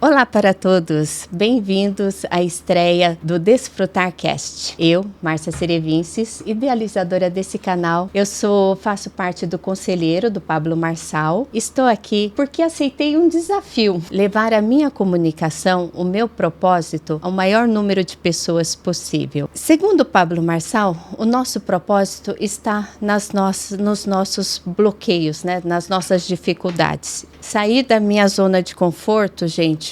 Olá para todos, bem-vindos à estreia do DesfrutarCast. Eu, Márcia Serevinces, idealizadora desse canal, faço parte do conselheiro do Pablo Marçal. Estou aqui porque aceitei um desafio, levar a minha comunicação, o meu propósito, ao maior número de pessoas possível. Segundo Pablo Marçal, o nosso propósito está nos nossos bloqueios, né? Nas nossas dificuldades. Sair da minha zona de conforto, gente,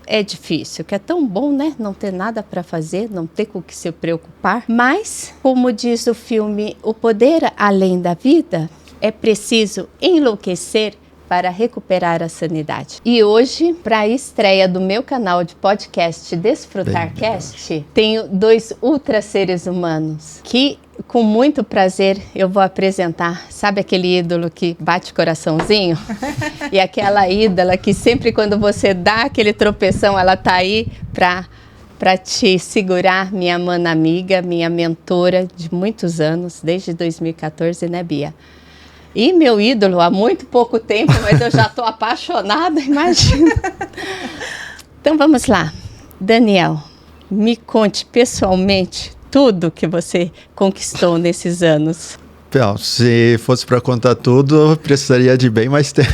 é difícil, que é tão bom, né? Não ter nada para fazer, não ter com o que se preocupar. Mas, como diz o filme O Poder Além da Vida, é preciso enlouquecer para recuperar a sanidade. E hoje, para a estreia do meu canal de podcast DesfrutarCast, tenho dois ultra seres humanos que, com muito prazer, eu vou apresentar. Sabe aquele ídolo que bate coraçãozinho? E aquela ídola que sempre quando você dá aquele tropeção, ela tá aí para te segurar, minha mana amiga, minha mentora de muitos anos, desde 2014, né, Bia? E meu ídolo há muito pouco tempo, mas eu já estou apaixonada, imagina. Então vamos lá. Daniel, me conte pessoalmente tudo que você conquistou nesses anos. Então, se fosse para contar tudo, eu precisaria de bem mais tempo.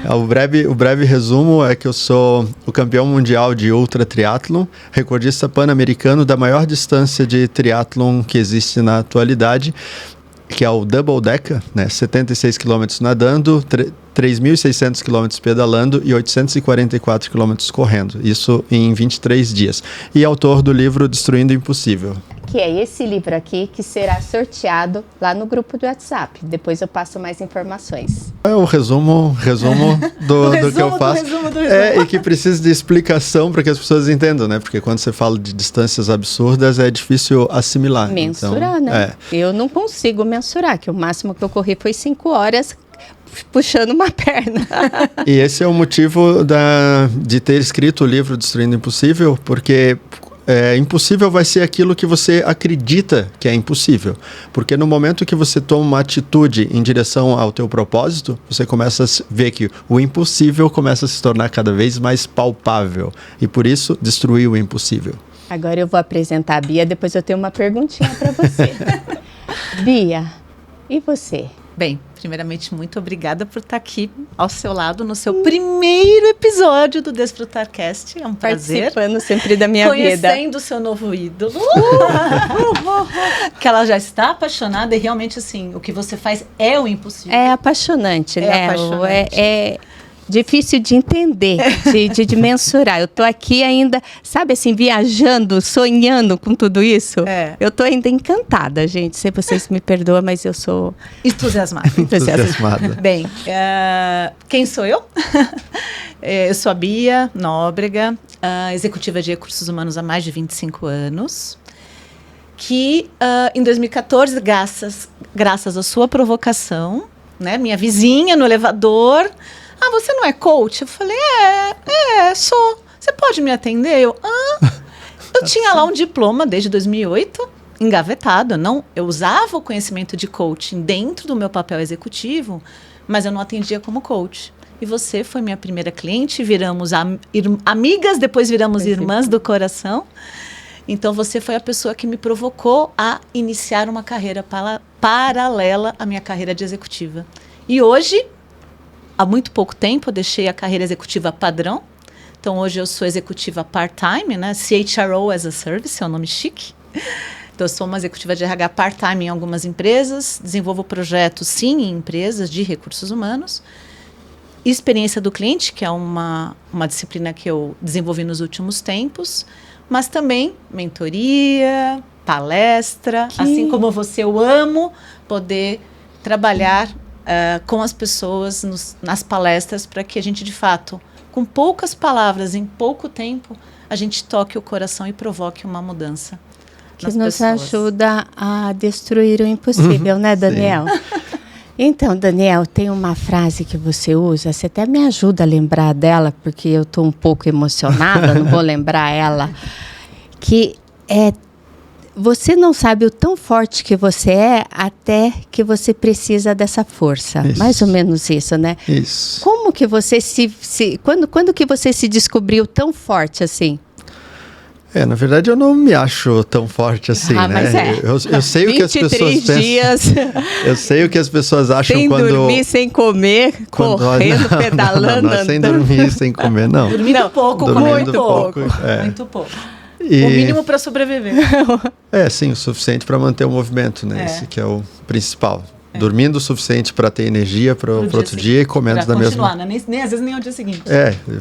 O breve resumo é que eu sou o campeão mundial de ultra triatlon, recordista pan-americano da maior distância de triatlon que existe na atualidade, que é o Double Deca, né? 76 km nadando, 3.600 km pedalando e 844 km correndo. Isso em 23 dias. E autor do livro Destruindo o Impossível. Que é esse livro aqui que será sorteado lá no grupo do WhatsApp. Depois eu passo mais informações. É o resumo do que eu faço. E que precisa de explicação para que as pessoas entendam, né? Porque quando você fala de distâncias absurdas, é difícil assimilar. Mensurar, então, né? Eu não consigo mensurar, que o máximo que eu corri foi 5 horas puxando uma perna. E esse é o motivo de ter escrito o livro Destruindo o Impossível, porque impossível vai ser aquilo que você acredita que é impossível. Porque no momento que você toma uma atitude em direção ao teu propósito, você começa a ver que o impossível começa a se tornar cada vez mais palpável. E por isso, destruir o impossível. Agora eu vou apresentar a Bia, depois eu tenho uma perguntinha para você. Bia, e você? Bem, primeiramente, muito obrigada por estar aqui ao seu lado no seu primeiro episódio do DesfrutarCast. É um prazer. Participando sempre da minha vida. Conhecendo o seu novo ídolo. Que ela já está apaixonada e realmente, assim, o que você faz é o impossível. É apaixonante, né? Apaixonante. É difícil de entender, de mensurar. Eu tô aqui ainda, sabe assim, viajando, sonhando com tudo isso. Eu tô ainda encantada, gente. Se vocês me perdoam, mas eu sou... Entusiasmada. Bem, quem sou eu? Eu sou a Bia Nóbrega, executiva de recursos humanos há mais de 25 anos. Que em 2014, graças à sua provocação, né, minha vizinha no elevador... você não é coach? Eu falei, sou. Você pode me atender? Eu tinha lá um diploma desde 2008, engavetado. Eu usava o conhecimento de coaching dentro do meu papel executivo, mas eu não atendia como coach. E você foi minha primeira cliente, viramos amigas, depois viramos irmãs do coração. Então, você foi a pessoa que me provocou a iniciar uma carreira paralela à minha carreira de executiva. E hoje... Há muito pouco tempo eu deixei a carreira executiva padrão. Então, hoje eu sou executiva part-time, né? CHRO as a Service, é um nome chique. Então, eu sou uma executiva de RH part-time em algumas empresas. Desenvolvo projetos, sim, em empresas de recursos humanos. Experiência do cliente, que é uma disciplina que eu desenvolvi nos últimos tempos. Mas também mentoria, palestra. Assim como você, eu amo poder trabalhar com as pessoas nas palestras para que a gente, de fato, com poucas palavras, em pouco tempo, a gente toque o coração e provoque uma mudança nas pessoas. Que nos ajuda a destruir o impossível, né, Daniel? Então, Daniel, tem uma frase que você usa, você até me ajuda a lembrar dela, porque eu estou um pouco emocionada, não vou lembrar ela, que é você não sabe o tão forte que você é até que você precisa dessa força. Isso. Mais ou menos isso, né? Isso. Como que você quando que você se descobriu tão forte assim? Na verdade eu não me acho tão forte assim, né? Mas eu sei o que as pessoas pensam. dias. Eu sei o que as pessoas acham sem quando... Sem dormir, sem comer, correndo, pedalando, não, sem dormir, sem comer, não. Dormindo pouco, Dormindo pouco. Muito pouco. O mínimo para sobreviver. Sim, o suficiente para manter o movimento, né? Esse que é o principal. Dormindo o suficiente para ter energia para o outro dia e comendo da mesma... Pra continuar, né? Às vezes nem ao dia seguinte.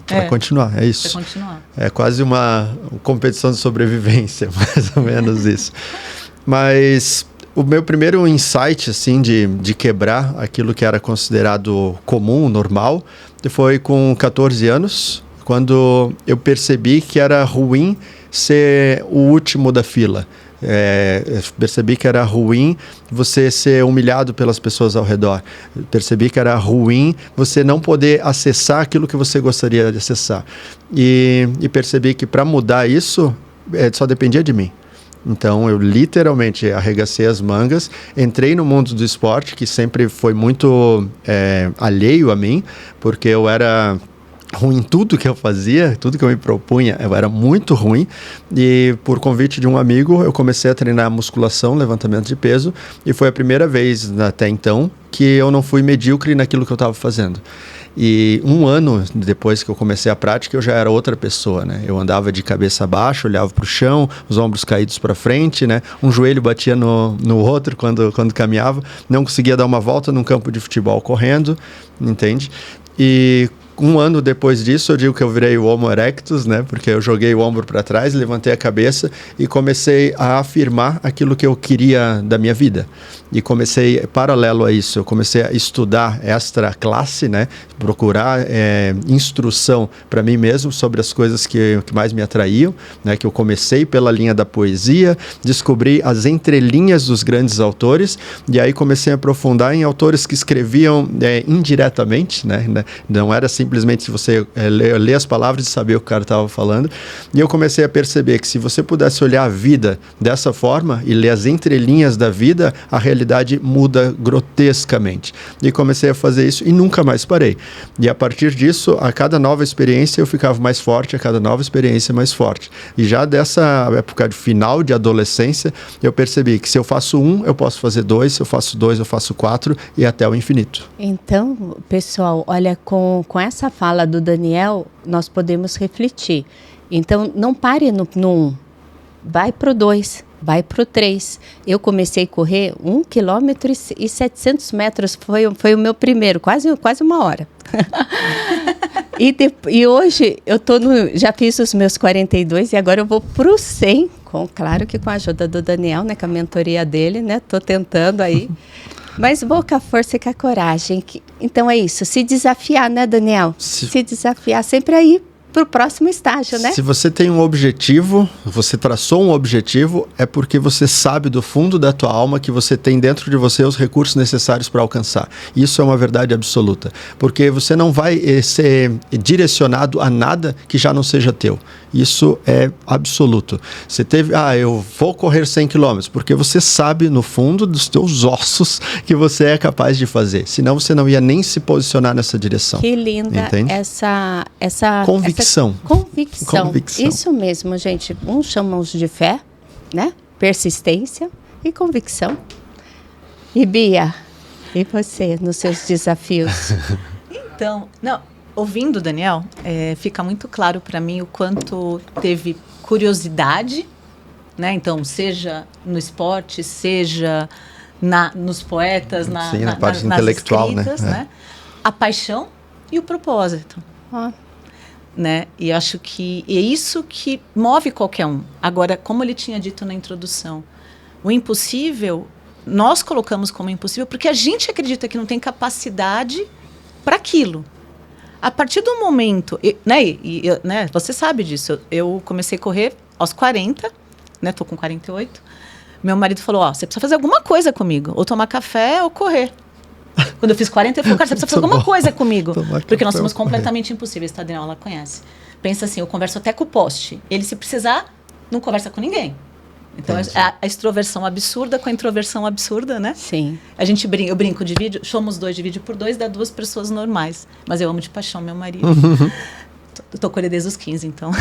Para continuar, é isso. Para continuar. É quase uma competição de sobrevivência, mais ou menos isso. Mas o meu primeiro insight, assim, de quebrar aquilo que era considerado comum, normal, foi com 14 anos, quando eu percebi que era ruim ser o último da fila. Eu percebi que era ruim você ser humilhado pelas pessoas ao redor. Eu percebi que era ruim você não poder acessar aquilo que você gostaria de acessar. E percebi que para mudar isso, só dependia de mim. Então eu literalmente arregacei as mangas, entrei no mundo do esporte, que sempre foi muito alheio a mim, porque eu era ruim em tudo que eu fazia, tudo que eu me propunha, eu era muito ruim. E por convite de um amigo, eu comecei a treinar musculação, levantamento de peso, e foi a primeira vez até então que eu não fui medíocre naquilo que eu estava fazendo. E 1 ano depois que eu comecei a prática, eu já era outra pessoa, né? Eu andava de cabeça baixa, olhava para o chão, os ombros caídos para frente, né? Um joelho batia no outro quando caminhava, não conseguia dar uma volta num campo de futebol correndo, entende? E 1 ano depois disso, eu digo que eu virei o Homo erectus, né? Porque eu joguei o ombro para trás, levantei a cabeça e comecei a afirmar aquilo que eu queria da minha vida. E comecei, paralelo a isso, eu comecei a estudar extra classe, né? Procurar instrução para mim mesmo sobre as coisas que mais me atraíam, né? Que eu comecei pela linha da poesia, descobri as entrelinhas dos grandes autores, e aí comecei a aprofundar em autores que escreviam indiretamente, né? Não era simplesmente se você ler as palavras e saber o que o cara estava falando. E eu comecei a perceber que se você pudesse olhar a vida dessa forma e ler as entrelinhas da vida, a realidade muda grotescamente. E comecei a fazer isso e nunca mais parei. E a partir disso, a cada nova experiência eu ficava mais forte, a cada nova experiência mais forte. E já dessa época de final de adolescência, eu percebi que se eu faço 1, eu posso fazer 2, se eu faço 2, eu faço 4 e até o infinito. Então, pessoal, olha, com essa fala do Daniel, nós podemos refletir. Então, não pare no 1, vai pro 2. Vai pro 3. Eu comecei a correr 1 quilômetro e 700 metros. Foi o meu primeiro, quase 1 hora. E hoje eu já fiz os meus 42 e agora eu vou pro 100. Claro que com a ajuda do Daniel, né? Com a mentoria dele, né? Tô tentando aí. Mas vou com a força e com a coragem. Então é isso. Se desafiar, né, Daniel? Se desafiar sempre aí para o próximo estágio, né? Se você tem um objetivo, você traçou um objetivo, é porque você sabe do fundo da tua alma que você tem dentro de você os recursos necessários para alcançar. Isso é uma verdade absoluta, porque você não vai ser direcionado a nada que já não seja teu. Isso é absoluto. Você teve, eu vou correr 100 km, porque você sabe no fundo dos teus ossos que você é capaz de fazer. Senão você não ia nem se posicionar nessa direção. Que linda. Entende? essa convicção. Convicção. Isso mesmo, gente. Uns chamam de fé, né? Persistência e convicção. E Bia, e você nos seus desafios? Então, ouvindo o Daniel, fica muito claro para mim o quanto teve curiosidade, né? Então, seja no esporte, seja nos poetas, na parte intelectual, escritas, né? A paixão e o propósito. Né? E acho que é isso que move qualquer um. Agora, como ele tinha dito na introdução, o impossível, nós colocamos como impossível porque a gente acredita que não tem capacidade para aquilo. A partir do momento, né, você sabe disso, eu comecei a correr aos 40, né, tô com 48, meu marido falou, você precisa fazer alguma coisa comigo, ou tomar café ou correr. Quando eu fiz 40, ele falou, cara, você precisa fazer alguma coisa comigo. Porque nós somos completamente impossíveis, tá, Daniel? Ela conhece. Pensa assim, eu converso até com o poste. Ele, se precisar, não conversa com ninguém. Então, a extroversão absurda com a introversão absurda, né? Sim. Eu brinco, somos 2, divido por 2, dá 2 pessoas normais. Mas eu amo de paixão meu marido. Eu tô com ele desde os 15, então.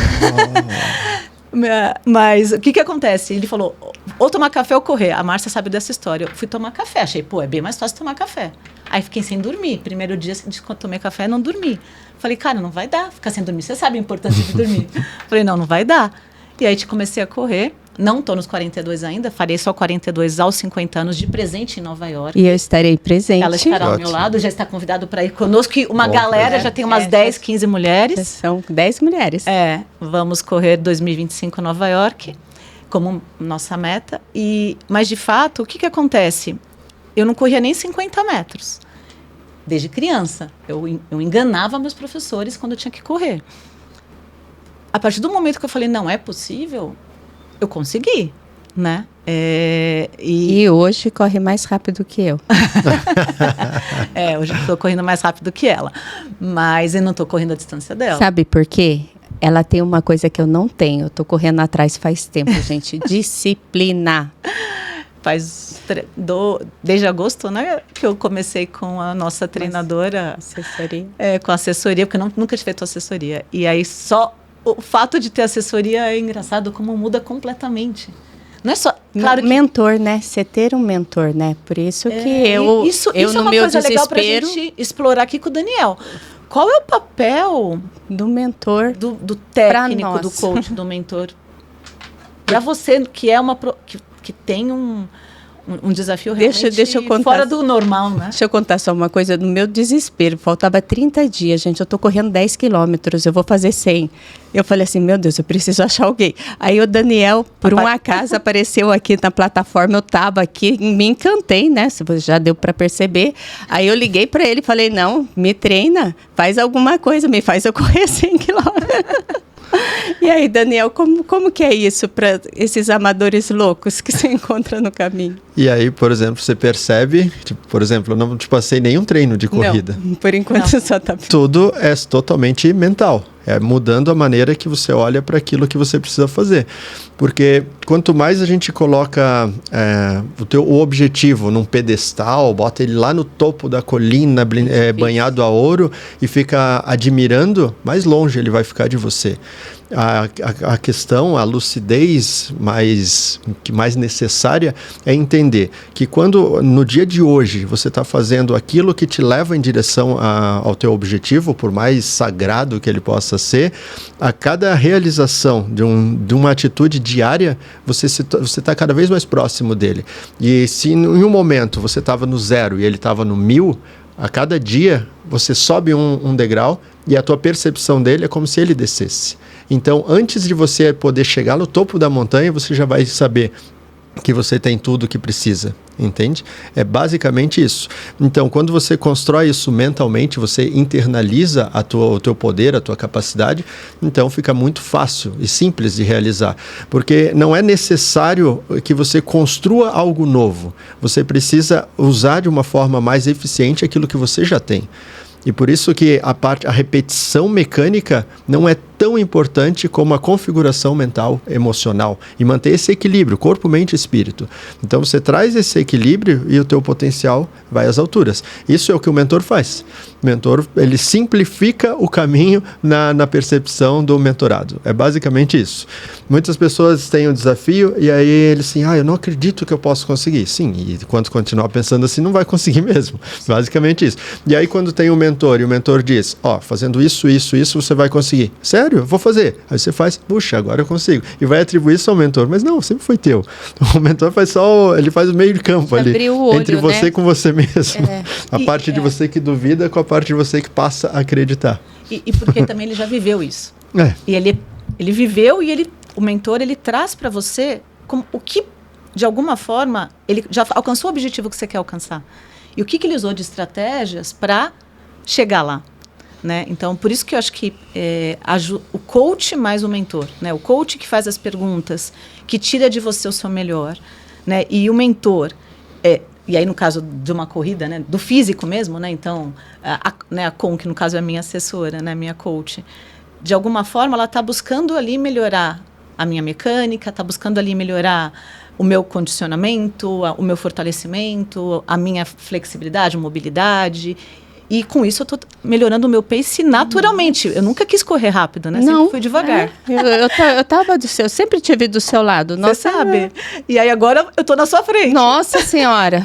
Mas o que acontece? Ele falou, ou tomar café ou correr. A Márcia sabe dessa história. Eu fui tomar café, achei, é bem mais fácil tomar café. Aí fiquei sem dormir. Primeiro dia que eu tomei café, não dormi. Falei, cara, não vai dar ficar sem dormir. Você sabe a importância de dormir. Falei, não vai dar. E aí comecei a correr. Não estou nos 42 ainda, farei só 42 aos 50 anos de presente em Nova York. E eu estarei presente. Ela estará ao meu lado, já está convidado para ir conosco. E uma galera, já tem umas 10, 15 mulheres. São 10 mulheres. Vamos correr 2025 em Nova York, como nossa meta. Mas, de fato, o que acontece? Eu não corria nem 50 metros. Desde criança. Eu enganava meus professores quando eu tinha que correr. A partir do momento que eu falei, não é possível, eu consegui, né? E hoje corre mais rápido que eu. Hoje eu estou correndo mais rápido que ela. Mas eu não estou correndo a distância dela. Sabe por quê? Ela tem uma coisa que eu não tenho. Eu estou correndo atrás faz tempo, gente. Disciplina. Desde agosto, né? Que eu comecei com a nossa treinadora. Assessoria. Com assessoria, porque eu nunca tinha feito assessoria. E aí só... O fato de ter assessoria é engraçado como muda completamente. Não é só... Claro mentor, né? Você ter um mentor, né? Por isso que eu isso é no uma meu coisa desespero... legal pra gente explorar aqui com o Daniel. Qual é o papel do mentor, do técnico, do coach, do mentor? Para você, que é que tem um desafio realmente deixa eu contar, fora do normal, né? Deixa eu contar só uma coisa do meu desespero. Faltava 30 dias, gente. Eu tô correndo 10 quilômetros, eu vou fazer 100. Eu falei assim, meu Deus, eu preciso achar alguém. Aí o Daniel, por um acaso, apareceu aqui na plataforma. Eu tava aqui, me encantei, né? Já deu para perceber. Aí eu liguei para ele e falei, não, me treina, faz alguma coisa, me faz eu correr 100 quilômetros. E aí, Daniel, como que é isso para esses amadores loucos que você encontra no caminho? E aí, por exemplo, você percebe, por exemplo, eu não te passei nenhum treino de corrida. Não, por enquanto só tá... Tudo é totalmente mental. É mudando a maneira que você olha para aquilo que você precisa fazer. Porque quanto mais a gente coloca o objetivo num pedestal, bota ele lá no topo da colina, banhado a ouro, e fica admirando, mais longe ele vai ficar de você. A questão, a lucidez mais necessária é entender que quando no dia de hoje você está fazendo aquilo que te leva em direção ao teu objetivo, por mais sagrado que ele possa ser, a cada realização de uma atitude diária, você está cada vez mais próximo dele. E se em um momento você estava no 0 e ele estava no 1000, a cada dia você sobe um degrau e a tua percepção dele é como se ele descesse. Então, antes de você poder chegar no topo da montanha, você já vai saber que você tem tudo o que precisa, entende? É basicamente isso. Então, quando você constrói isso mentalmente, você internaliza o teu poder, a tua capacidade, então fica muito fácil e simples de realizar. Porque não é necessário que você construa algo novo. Você precisa usar de uma forma mais eficiente aquilo que você já tem. E por isso que a repetição mecânica não é tão importante como a configuração mental, emocional. E manter esse equilíbrio, corpo, mente e espírito. Então você traz esse equilíbrio e o teu potencial vai às alturas. Isso é o que o mentor faz. O mentor, ele simplifica o caminho na percepção do mentorado. É basicamente isso. Muitas pessoas têm um desafio e aí eles assim, eu não acredito que eu posso conseguir. Sim, e quando continuar pensando assim, não vai conseguir mesmo. Basicamente isso. E aí quando tem um mentor e o mentor diz, fazendo isso, você vai conseguir. Sério? Eu vou fazer. Aí você faz, puxa, agora eu consigo. E vai atribuir isso ao mentor. Mas não, sempre foi teu. O mentor faz ele faz o meio de campo ali. Entre você e com você mesmo. A parte de você que duvida com a parte de você que passa a acreditar. E porque também ele já viveu isso. E ele viveu e o mentor, ele traz para você o que, de alguma forma, ele já alcançou o objetivo que você quer alcançar. E o que ele usou de estratégias para chegar lá. Né? Então, por isso que eu acho que o coach mais o mentor, né? O coach que faz as perguntas, que tira de você o seu melhor, né? E o mentor, e aí no caso de uma corrida, né? Do físico mesmo, né? Então, a Con, que no caso é a minha assessora, né? Minha coach, de alguma forma ela está buscando ali melhorar a minha mecânica, está buscando ali melhorar o meu condicionamento, o meu fortalecimento, a minha flexibilidade, mobilidade. E com isso eu estou melhorando o meu pace naturalmente. Eu nunca quis correr rápido, né? Sempre fui devagar. Eu sempre tive do seu lado. Você sabe? E aí agora eu estou na sua frente. Nossa Senhora!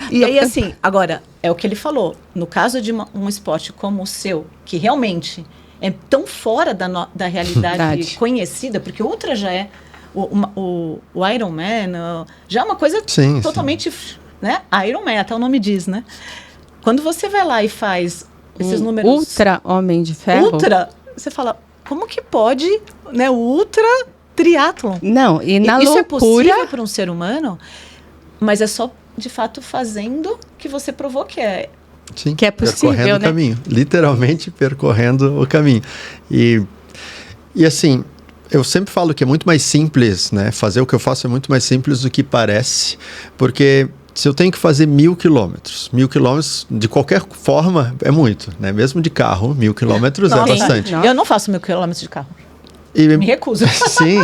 E aí assim, agora, é o que ele falou. No caso de um esporte como o seu, que realmente é tão fora da realidade conhecida, porque o ultra já é, o Ironman já é uma coisa totalmente, né? Ironman, até o nome diz, né? Quando você vai lá e faz esses números... Ultra Homem de Ferro. Ultra, você fala, como que pode, né? O ultra triatlon. Não, e na isso loucura... é possível para um ser humano, mas é só, de fato, fazendo que você provou que é. Sim, que é possível, percorrendo o caminho. Literalmente percorrendo o caminho. E assim, eu sempre falo que é muito mais simples, né? Fazer o que eu faço é muito mais simples do que parece, porque... Se eu tenho que fazer 1.000 quilômetros, de qualquer forma é muito, né? Mesmo de carro, 1.000 quilômetros é bastante. Eu não faço 1.000 quilômetros de carro. Me recuso. Sim.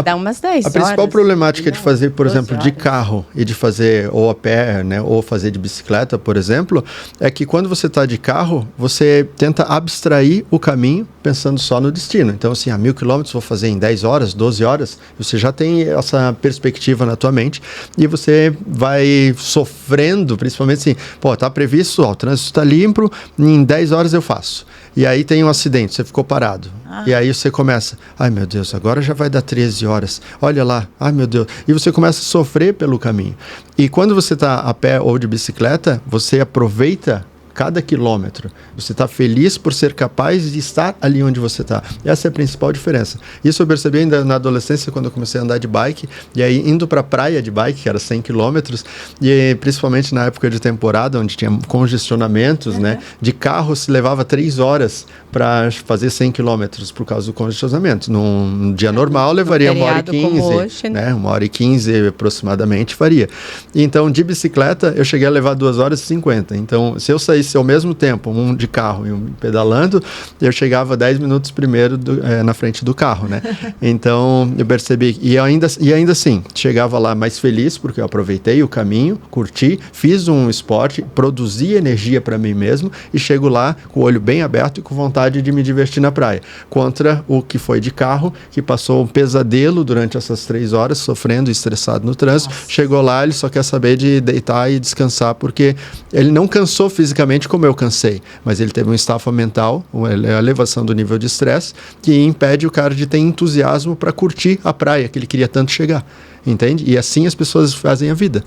Dá umas 10 horas. A principal problemática de fazer, por exemplo, de carro e de fazer ou a pé, né, ou fazer de bicicleta, por exemplo, é que quando você está de carro, você tenta abstrair o caminho pensando só no destino. Então, assim, 1.000 quilômetros vou fazer em 10 horas, 12 horas, você já tem essa perspectiva na tua mente e você vai sofrendo, principalmente assim, tá previsto, o trânsito está limpo, em 10 horas eu faço. E aí tem um acidente, você ficou parado. E aí você começa, ai meu Deus, agora já vai dar 13 horas. Olha lá, ai meu Deus. E você começa a sofrer pelo caminho. E quando você está a pé ou de bicicleta, você aproveita cada quilômetro. Você está feliz por ser capaz de estar ali onde você está. Essa é a principal diferença. Isso eu percebi ainda na adolescência, quando eu comecei a andar de bike, e aí indo para a praia de bike, que era 100 quilômetros, e principalmente na época de temporada, onde tinha congestionamentos, né? De carro se levava 3 horas para fazer 100 quilômetros por causa do congestionamento. Num dia normal, levaria 1h15, hoje, né? 1h15 aproximadamente faria. Então, de bicicleta, eu cheguei a levar 2h50. Então, se eu saísse ao mesmo tempo, um de carro e um pedalando, eu chegava 10 minutos primeiro na frente do carro, né? Então, eu percebi, e ainda assim, chegava lá mais feliz, porque eu aproveitei o caminho, curti, fiz um esporte, produzi energia para mim mesmo, e chego lá com o olho bem aberto e com vontade de me divertir na praia. Contra o que foi de carro, que passou um pesadelo durante essas 3 horas, sofrendo e estressado no trânsito. Nossa. Chegou lá, ele só quer saber de deitar e descansar, porque ele não cansou fisicamente como eu cansei, mas ele teve um estafa mental, uma elevação do nível de estresse, que impede o cara de ter entusiasmo para curtir a praia que ele queria tanto chegar, entende? E assim as pessoas fazem a vida.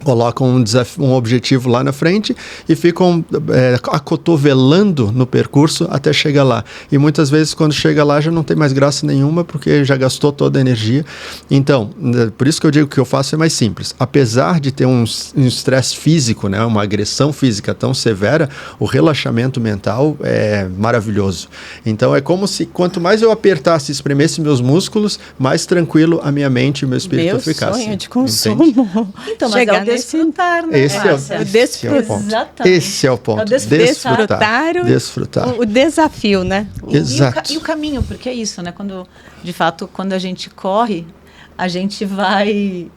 Colocam um objetivo lá na frente e ficam acotovelando no percurso até chegar lá. E muitas vezes, quando chega lá, já não tem mais graça nenhuma, porque já gastou toda a energia. Então, por isso que eu digo que o que eu faço é mais simples. Apesar de ter um estresse físico, né, uma agressão física tão severa, o relaxamento mental é maravilhoso. Então, é como se, quanto mais eu apertasse e espremesse meus músculos, mais tranquilo a minha mente e o meu espírito ficassem. Meu sonho de consumo. Então, mas é o desfrutar, né? Esse é o ponto. Esse é o ponto. Desfrutar. O desafio, né? Exato. E o caminho, porque é isso, né? De fato, quando a gente corre, a gente vai...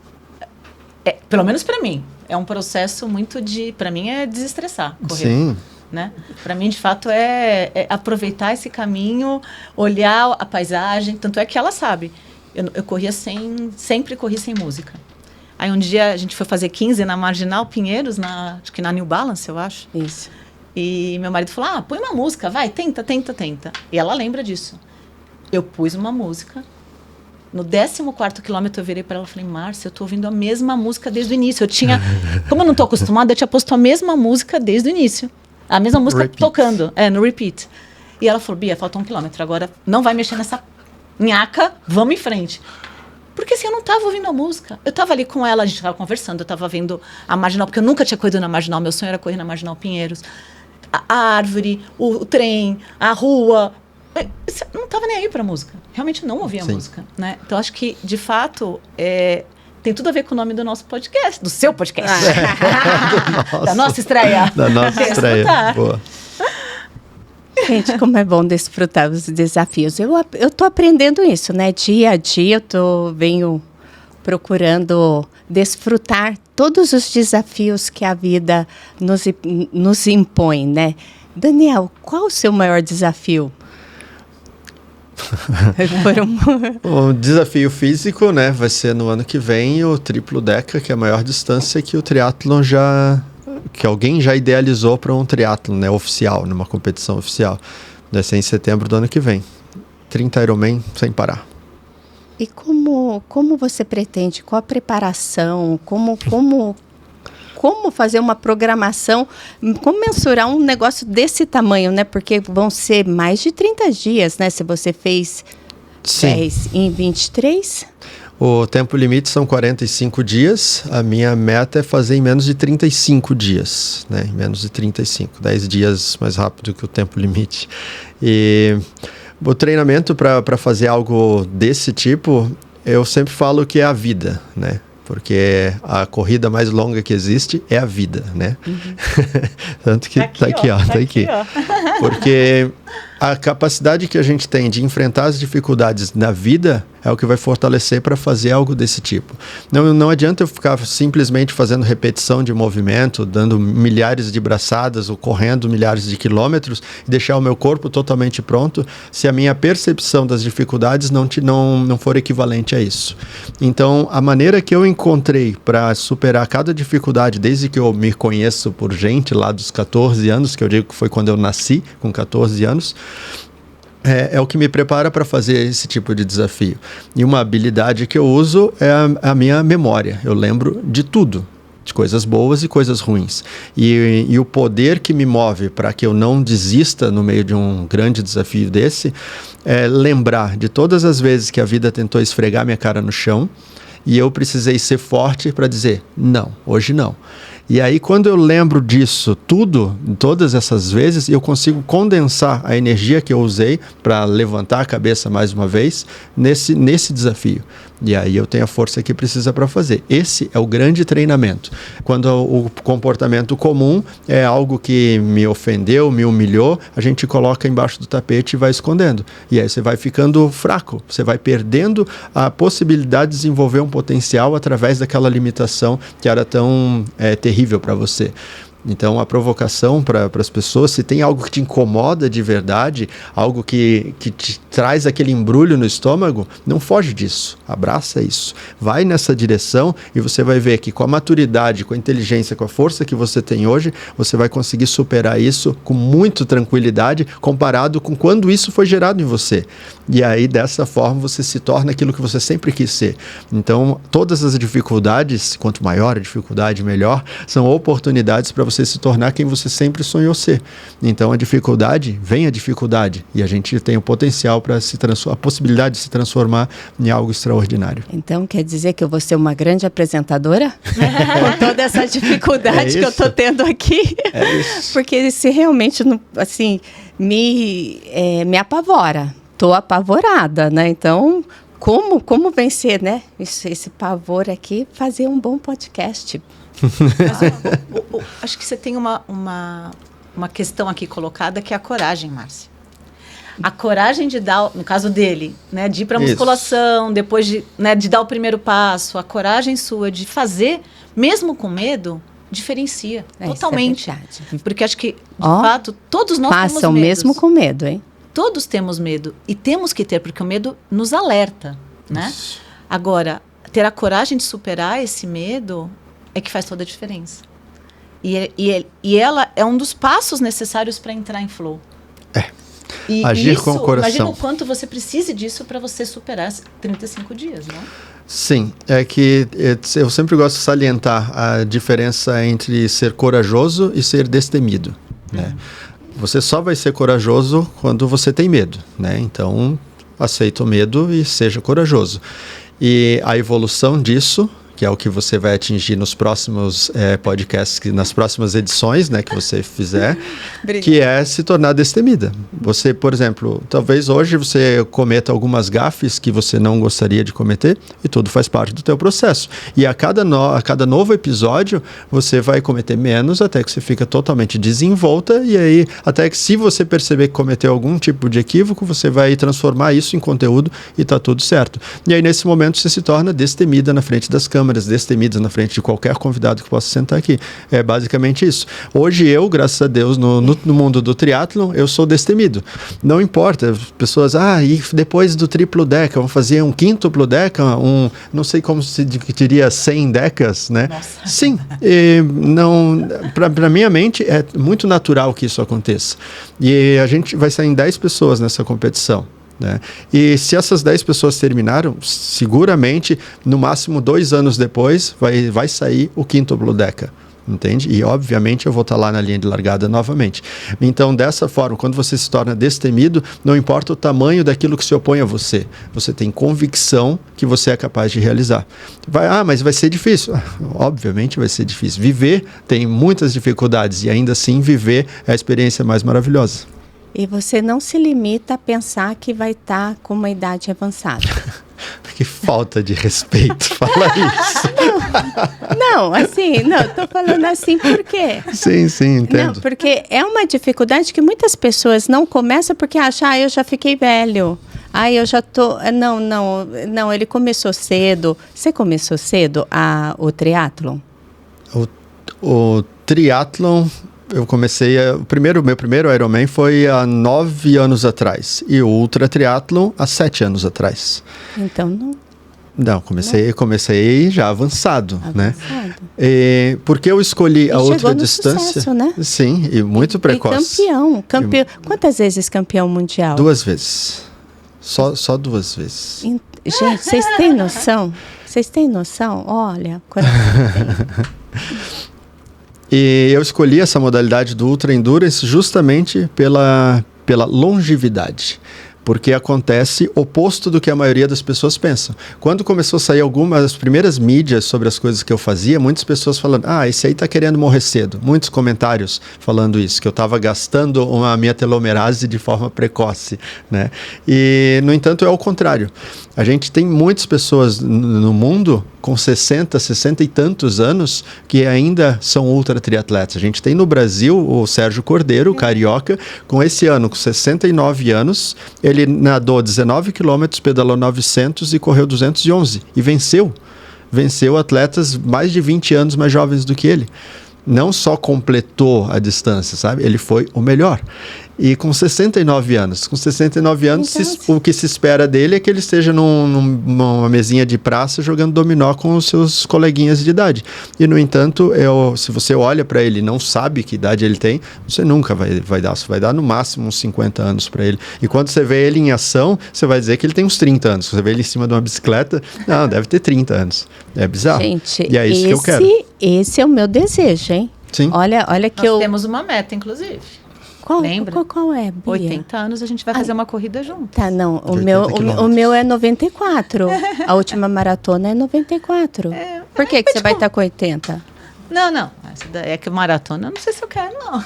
pelo menos para mim, é um processo muito para mim é desestressar, correr. Sim. Né? Para mim, de fato, é aproveitar esse caminho, olhar a paisagem. Tanto é que ela sabe. Eu corria sempre corri sem música. Aí um dia a gente foi fazer 15 na Marginal Pinheiros, acho que na New Balance, eu acho. Isso. E meu marido falou, põe uma música, vai, tenta. E ela lembra disso. Eu pus uma música. No 14º quilômetro eu virei para ela e falei, Márcia, eu tô ouvindo a mesma música desde o início. Como eu não tô acostumada, eu tinha posto a mesma música desde o início. A mesma música tocando, no repeat. E ela falou, Bia, falta 1 quilômetro, agora não vai mexer nessa nhaca, vamos em frente. Porque assim, eu não estava ouvindo a música. Eu estava ali com ela, a gente estava conversando, eu estava vendo a Marginal, porque eu nunca tinha corrido na Marginal, meu sonho era correr na Marginal Pinheiros. A árvore, o trem, a rua. Eu não estava nem aí para a música. Realmente não ouvia a música. Né? Então, acho que, de fato, tem tudo a ver com o nome do nosso podcast, do seu podcast. Da nossa estreia. Da nossa estreia. Boa. Gente, como é bom desfrutar os desafios. Eu tô aprendendo isso, né? Dia a dia venho procurando desfrutar todos os desafios que a vida nos impõe, né? Daniel, qual o seu maior desafio? O desafio físico, né, vai ser no ano que vem o triplo deca, que é a maior distância que o triatlon que alguém já idealizou para um triatlon, né, oficial, numa competição oficial. Vai ser em setembro do ano que vem. 30 Ironman sem parar. E como você pretende? Qual a preparação? Como fazer uma programação? Como mensurar um negócio desse tamanho, né? Porque vão ser mais de 30 dias, né? Se você fez 10 em 23... O tempo limite são 45 dias. A minha meta é fazer em menos de 35 dias, né? Em menos de 35. 10 dias mais rápido que o tempo limite. E o treinamento para fazer algo desse tipo, eu sempre falo que é a vida, né? Porque a corrida mais longa que existe é a vida, né? Uhum. Tanto que tá aqui. Porque a capacidade que a gente tem de enfrentar as dificuldades na vida é o que vai fortalecer para fazer algo desse tipo. Não adianta eu ficar simplesmente fazendo repetição de movimento, dando milhares de braçadas ou correndo milhares de quilômetros e deixar o meu corpo totalmente pronto se a minha percepção das dificuldades não for equivalente a isso. Então, a maneira que eu encontrei para superar cada dificuldade, desde que eu me conheço por gente lá dos 14 anos, que eu digo que foi quando eu nasci, com 14 anos, é o que me prepara para fazer esse tipo de desafio. E uma habilidade que eu uso é a minha memória. Eu lembro de tudo, de coisas boas e coisas ruins. E o poder que me move para que eu não desista no meio de um grande desafio desse é lembrar de todas as vezes que a vida tentou esfregar minha cara no chão e eu precisei ser forte para dizer, não, hoje não. E aí, quando eu lembro disso tudo, todas essas vezes, eu consigo condensar a energia que eu usei para levantar a cabeça mais uma vez nesse desafio. E aí eu tenho a força que precisa para fazer. Esse é o grande treinamento. Quando o comportamento comum é algo que me ofendeu, me humilhou, a gente coloca embaixo do tapete e vai escondendo. E aí você vai ficando fraco, você vai perdendo a possibilidade de desenvolver um potencial através daquela limitação que era tão terrível para você. Então, a provocação para as pessoas, se tem algo que te incomoda de verdade, algo que te traz aquele embrulho no estômago, não foge disso, abraça isso. Vai nessa direção e você vai ver que com a maturidade, com a inteligência, com a força que você tem hoje, você vai conseguir superar isso com muita tranquilidade, comparado com quando isso foi gerado em você. E aí, dessa forma, você se torna aquilo que você sempre quis ser. Então, todas as dificuldades, quanto maior a dificuldade, melhor, são oportunidades para você se tornar quem você sempre sonhou ser. Então, vem a dificuldade, e a gente tem o potencial para a possibilidade de se transformar em algo extraordinário. Então, quer dizer que eu vou ser uma grande apresentadora? Com toda essa dificuldade que eu estou tendo aqui? É isso. Porque se realmente, assim, me apavora. Estou apavorada, né? Então, como vencer, né? Esse pavor aqui, fazer um bom podcast. Acho que você tem uma questão aqui colocada, que é a coragem, Márcia. A coragem de dar, no caso dele, né, de ir para a musculação, depois de dar o primeiro passo, a coragem sua de fazer, mesmo com medo, diferencia totalmente. É porque acho que, de fato, todos nós temos medo. Façam mesmo com medo, hein? Todos temos medo. E temos que ter, porque o medo nos alerta, né? Isso. Agora, ter a coragem de superar esse medo é que faz toda a diferença. E ela é um dos passos necessários para entrar em flow. Agir com o coração. Imagina o quanto você precisa disso para você superar 35 dias, não? Sim, é que eu sempre gosto de salientar a diferença entre ser corajoso e ser destemido, né? Você só vai ser corajoso quando você tem medo, né? Então, aceita o medo e seja corajoso. E a evolução disso, que é o que você vai atingir nos próximos podcasts, nas próximas edições, né, que você fizer, que é se tornar destemida. Você, por exemplo, talvez hoje você cometa algumas gafes que você não gostaria de cometer, e tudo faz parte do teu processo. E a cada novo episódio, você vai cometer menos, até que você fica totalmente desenvolta, e aí, até que se você perceber que cometeu algum tipo de equívoco, você vai transformar isso em conteúdo e tá tudo certo. E aí, nesse momento, você se torna destemida na frente das câmeras, destemida na frente de qualquer convidado que possa sentar aqui. É basicamente isso. Hoje eu, graças a Deus, no mundo do triatlon, eu sou destemido. Não importa, pessoas, e depois do triplo deca, vamos fazer um quíntuplo deca, não sei como se diria 100 decas, né? Nossa. Sim, para minha mente é muito natural que isso aconteça. E a gente vai sair em 10 pessoas nessa competição. Né? E se essas 10 pessoas terminaram, seguramente, no máximo 2 anos depois, vai sair o quíntuplo deca. Entende? E, obviamente, eu vou estar lá na linha de largada novamente. Então, dessa forma, quando você se torna destemido, não importa o tamanho daquilo que se opõe a você. Você tem convicção que você é capaz de realizar. Mas vai ser difícil. Obviamente vai ser difícil. Viver tem muitas dificuldades e, ainda assim, viver é a experiência mais maravilhosa. E você não se limita a pensar que vai estar com uma idade avançada. Que falta de respeito, fala isso. Não, tô falando assim por quê? Sim, entendo. Não, porque é uma dificuldade que muitas pessoas não começam porque acham, eu já fiquei velho. Eu já tô... Não, ele começou cedo. Você começou cedo o triatlon? O triatlon... Eu comecei, meu primeiro Ironman foi há 9 anos atrás. E o Ultra Triathlon há 7 anos atrás. Então não... Não, comecei já avançado, né? Porque eu escolhi a outra distância. Sucesso, né? Sim, e muito precoce. E campeão. Quantas vezes campeão mundial? 2 vezes. Só 2 vezes. Gente, vocês têm noção? Olha, quando E eu escolhi essa modalidade do Ultra Endurance justamente pela longevidade. Porque acontece oposto do que a maioria das pessoas pensam. Quando começou a sair algumas das primeiras mídias sobre as coisas que eu fazia, muitas pessoas falando, esse aí tá querendo morrer cedo. Muitos comentários falando isso, que eu estava gastando a minha telomerase de forma precoce, né? E, no entanto, é o contrário. A gente tem muitas pessoas no mundo com 60 e tantos anos que ainda são ultra triatletas. A gente tem no Brasil o Sérgio Cordeiro, carioca, com esse ano, com 69 anos, ele nadou 19 quilômetros, pedalou 900 e correu 211. E venceu. Venceu atletas mais de 20 anos mais jovens do que ele. Não só completou a distância, sabe? Ele foi o melhor. E com 69 anos. Com 69 anos, o que se espera dele é que ele esteja numa mesinha de praça jogando dominó com os seus coleguinhas de idade. E, no entanto, se você olha para ele e não sabe que idade ele tem, você nunca vai dar. Você vai dar no máximo uns 50 anos para ele. E quando você vê ele em ação, você vai dizer que ele tem uns 30 anos. Você vê ele em cima de uma bicicleta, deve ter 30 anos. É bizarro. Gente, e é isso que eu quero. Esse é o meu desejo, hein? Sim. Olha que Nós temos uma meta, inclusive. Lembra? Qual é, Bia? 80 anos a gente vai fazer uma corrida junto. Tá, não. O meu é 94. A última maratona é 94. Por que você vai estar com 80? Não. É que maratona, eu não sei se eu quero, não.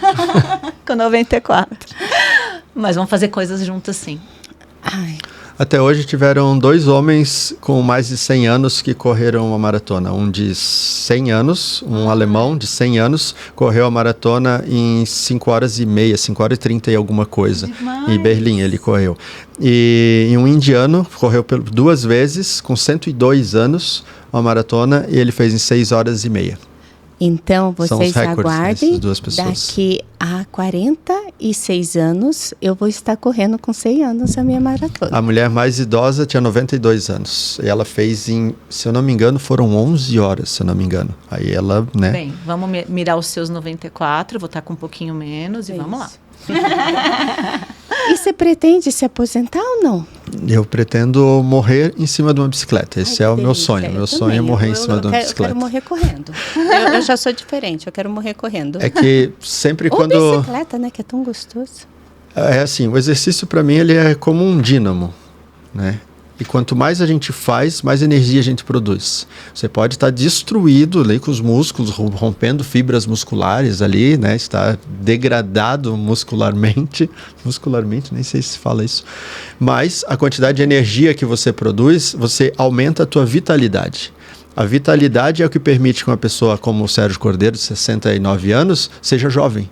Com 94. Mas vamos fazer coisas juntas, sim. Até hoje tiveram 2 homens com mais de 100 anos que correram uma maratona. Um de 100 anos, um alemão de 100 anos, correu a maratona em 5 horas e meia, 5 horas e 30 e alguma coisa. Demais. Em Berlim ele correu. E um indiano correu 2 vezes, com 102 anos, uma maratona, e ele fez em 6 horas e meia. Então, vocês aguardem, duas pessoas. Daqui a 46 anos, eu vou estar correndo com 100 anos a minha maratona. A mulher mais idosa tinha 92 anos. E ela fez se eu não me engano, foram 11 horas, se eu não me engano. Aí ela, né? Bem, vamos mirar os seus 94, vou estar com um pouquinho menos e vamos lá. E você pretende se aposentar ou não? Eu pretendo morrer em cima de uma bicicleta. Esse é o meu sonho. Meu sonho é morrer em cima de uma bicicleta. Eu quero morrer correndo. Eu já sou diferente, eu quero morrer correndo. É que sempre quando... Ou bicicleta, né, que é tão gostoso. É assim, o exercício para mim ele é como um dínamo, né? E quanto mais a gente faz, mais energia a gente produz. Você pode estar destruído ali com os músculos, rompendo fibras musculares ali, né? Está degradado muscularmente, nem sei se fala isso. Mas a quantidade de energia que você produz, você aumenta a tua vitalidade. A vitalidade é o que permite que uma pessoa como o Sérgio Cordeiro, de 69 anos, seja jovem.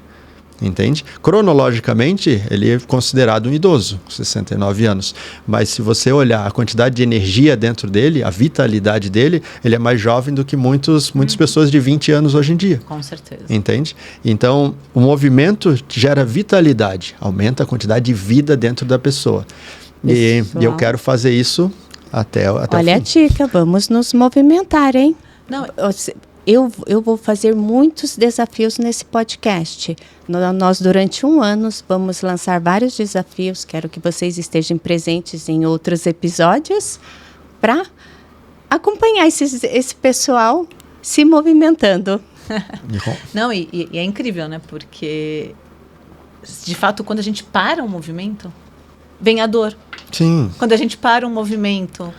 Entende? Cronologicamente, ele é considerado um idoso, 69 anos. Mas se você olhar a quantidade de energia dentro dele, a vitalidade dele, ele é mais jovem do que muitas pessoas de 20 anos hoje em dia. Com certeza. Entende? Então, o movimento gera vitalidade, aumenta a quantidade de vida dentro da pessoa. E eu quero fazer isso até Olha o fim. a dica, vamos nos movimentar, hein? Não, eu vou fazer muitos desafios nesse podcast. Nós, durante 1 ano, vamos lançar vários desafios. Quero que vocês estejam presentes em outros episódios para acompanhar esse pessoal se movimentando. Não, e é incrível, né? Porque, de fato, quando a gente para um movimento, vem a dor. Sim. Quando a gente para um movimento,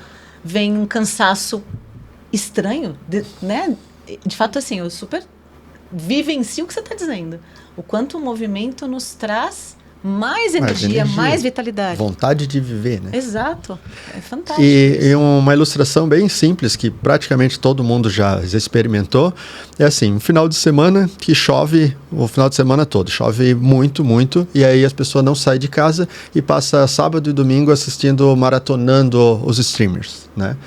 vem um cansaço estranho, né? De fato, assim, eu super vivencio o que você está dizendo. O quanto o movimento nos traz mais energia, mais vitalidade. Vontade de viver, né? Exato. É fantástico. E uma ilustração bem simples, que praticamente todo mundo já experimentou, é assim, um final de semana que chove o final de semana todo. Chove muito, muito, e aí as pessoas não saem de casa e passa sábado e domingo assistindo, maratonando os streamers, né?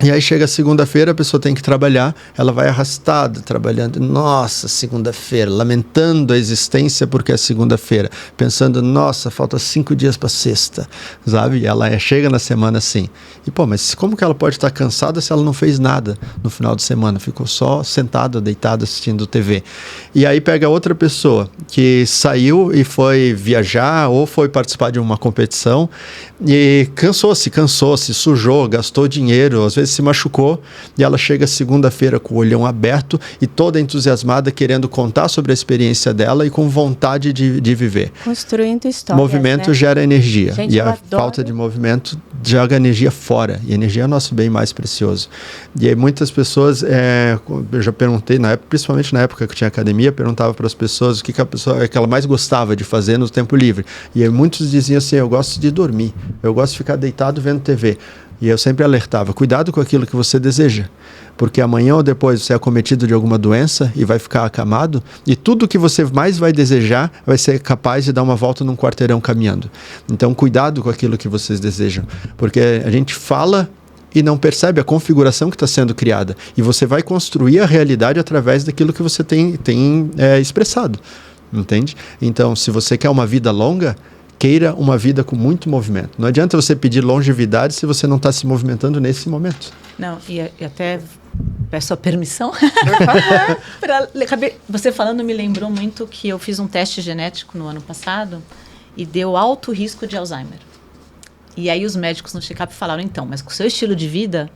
E aí chega segunda-feira, a pessoa tem que trabalhar, ela vai arrastada, trabalhando, nossa, segunda-feira, lamentando a existência porque é segunda-feira, pensando, nossa, falta 5 dias para sexta, sabe? E ela chega na semana assim. E pô, mas como que ela pode estar cansada se ela não fez nada no final de semana? Ficou só sentada, deitada, assistindo TV. E aí pega outra pessoa que saiu e foi viajar ou foi participar de uma competição e cansou-se, sujou, gastou dinheiro, às vezes se machucou, e ela chega segunda-feira com o olhão aberto e toda entusiasmada, querendo contar sobre a experiência dela e com vontade de viver. Construindo histórias, movimento, né? Gera energia. Gente, e a falta de movimento joga energia fora. E energia é o nosso bem mais precioso. E aí muitas pessoas, eu já perguntei, principalmente na época que eu tinha academia, perguntava para as pessoas o que ela mais gostava de fazer no tempo livre. E aí muitos diziam assim, eu gosto de dormir, eu gosto de ficar deitado vendo TV. E eu sempre alertava, cuidado com aquilo que você deseja, porque amanhã ou depois você é acometido de alguma doença e vai ficar acamado, e tudo que você mais vai desejar vai ser capaz de dar uma volta num quarteirão caminhando. Então, cuidado com aquilo que vocês desejam, porque a gente fala e não percebe a configuração que está sendo criada, e você vai construir a realidade através daquilo que você tem expressado, entende? Então, se você quer uma vida longa, queira uma vida com muito movimento. Não adianta você pedir longevidade se você não está se movimentando nesse momento. Não, e até peço a permissão. Você falando me lembrou muito que eu fiz um teste genético no ano passado e deu alto risco de Alzheimer. E aí os médicos no check-up falaram, então, mas com o seu estilo de vida,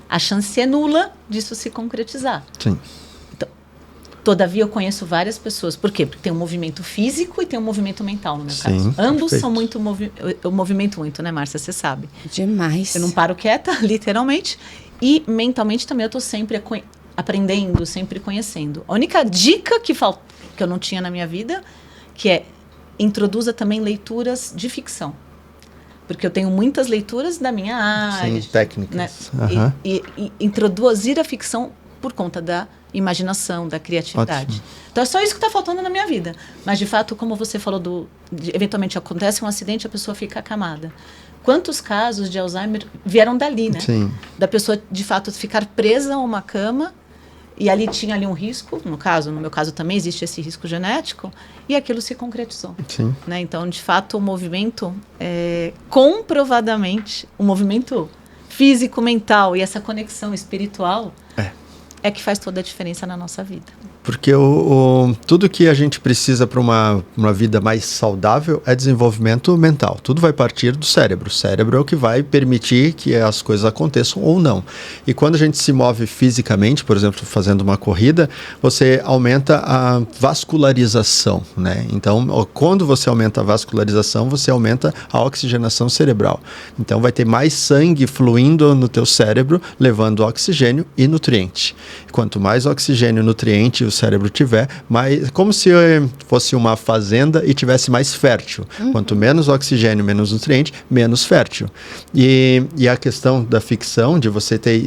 a chance é nula disso se concretizar. Sim. Todavia, eu conheço várias pessoas. Por quê? Porque tem um movimento físico e tem um movimento mental, no meu caso. Ambos são muito... Eu movimento muito, né, Márcia? Você sabe. Demais. Eu não paro quieta, literalmente. E mentalmente também eu estou sempre aprendendo, sempre conhecendo. A única dica que eu não tinha na minha vida, que é introduza também leituras de ficção. Porque eu tenho muitas leituras da minha área. Sim, técnicas. Né? E introduzir a ficção por conta da imaginação, da criatividade. Ótimo. Então é só isso que está faltando na minha vida. Mas de fato, como você falou eventualmente acontece um acidente, a pessoa fica acamada. Quantos casos de Alzheimer vieram dali, né? Sim. Da pessoa de fato ficar presa a uma cama e ali tinha ali um risco, no meu caso também existe esse risco genético, e aquilo se concretizou. Sim. Né? Então, de fato, o movimento comprovadamente, o movimento físico, mental e essa conexão espiritual é que faz toda a diferença na nossa vida. porque tudo que a gente precisa para uma vida mais saudável é desenvolvimento mental. Tudo vai partir do cérebro. O cérebro é o que vai permitir que as coisas aconteçam ou não. E quando a gente se move fisicamente, por exemplo, fazendo uma corrida, você aumenta a vascularização, né? Então, quando você aumenta a vascularização, você aumenta a oxigenação cerebral. Então, vai ter mais sangue fluindo no teu cérebro, levando oxigênio e nutriente. Quanto mais oxigênio e nutriente o cérebro tiver, mais, como se fosse uma fazenda e tivesse mais fértil. Quanto menos oxigênio, menos nutriente, menos fértil. E a questão da ficção, de você ter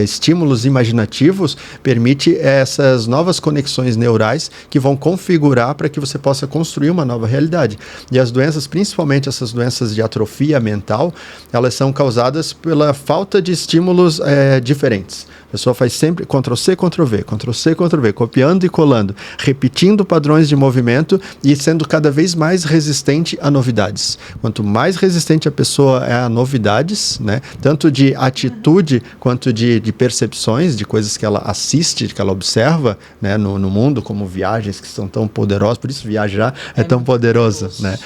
estímulos imaginativos, permite essas novas conexões neurais que vão configurar para que você possa construir uma nova realidade. E as doenças, principalmente essas doenças de atrofia mental, elas são causadas pela falta de estímulos diferentes. A pessoa faz sempre Ctrl+C, Ctrl+V, Ctrl+C, Ctrl+V, copiando e colando, repetindo padrões de movimento e sendo cada vez mais resistente a novidades. Quanto mais resistente a pessoa é a novidades, né, tanto de atitude quanto de percepções, de coisas que ela assiste, que ela observa, né, no mundo, como viagens que são tão poderosas, por isso viajar é tão poderoso, né?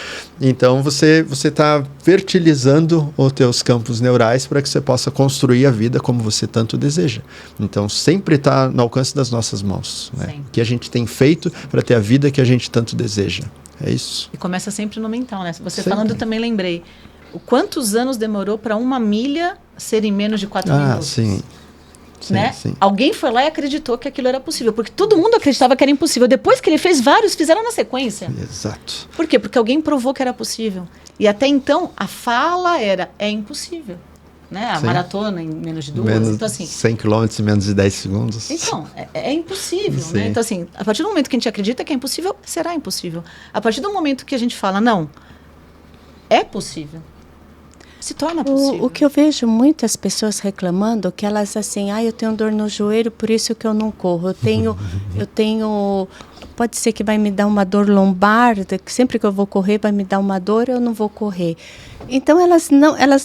Então você está fertilizando os teus campos neurais para que você possa construir a vida como você tanto deseja. Então sempre está no alcance das nossas mãos, né? O que a gente tem feito para ter a vida que a gente tanto deseja. É isso. E começa sempre no mental, né? Você sempre. Falando, também lembrei. Quantos anos demorou para uma milha ser em menos de 4 minutos? Sim. Sim, né? sim. Alguém foi lá e acreditou que aquilo era possível, porque todo mundo acreditava que era impossível. Depois que ele fez, vários fizeram na sequência. Exato. Por quê? Porque alguém provou que era possível. E até então, a fala é impossível. Né? A maratona em menos de 2. Então, assim, 100 km em menos de 10 segundos. Então, é impossível. Né? Então, assim, a partir do momento que a gente acredita que é impossível, será impossível. A partir do momento que a gente fala, não, é possível, se torna possível. O que eu vejo muitas pessoas reclamando, que elas assim, eu tenho dor no joelho, por isso que eu não corro. Eu tenho, pode ser que vai me dar uma dor lombar, sempre que eu vou correr vai me dar uma dor, eu não vou correr. Então elas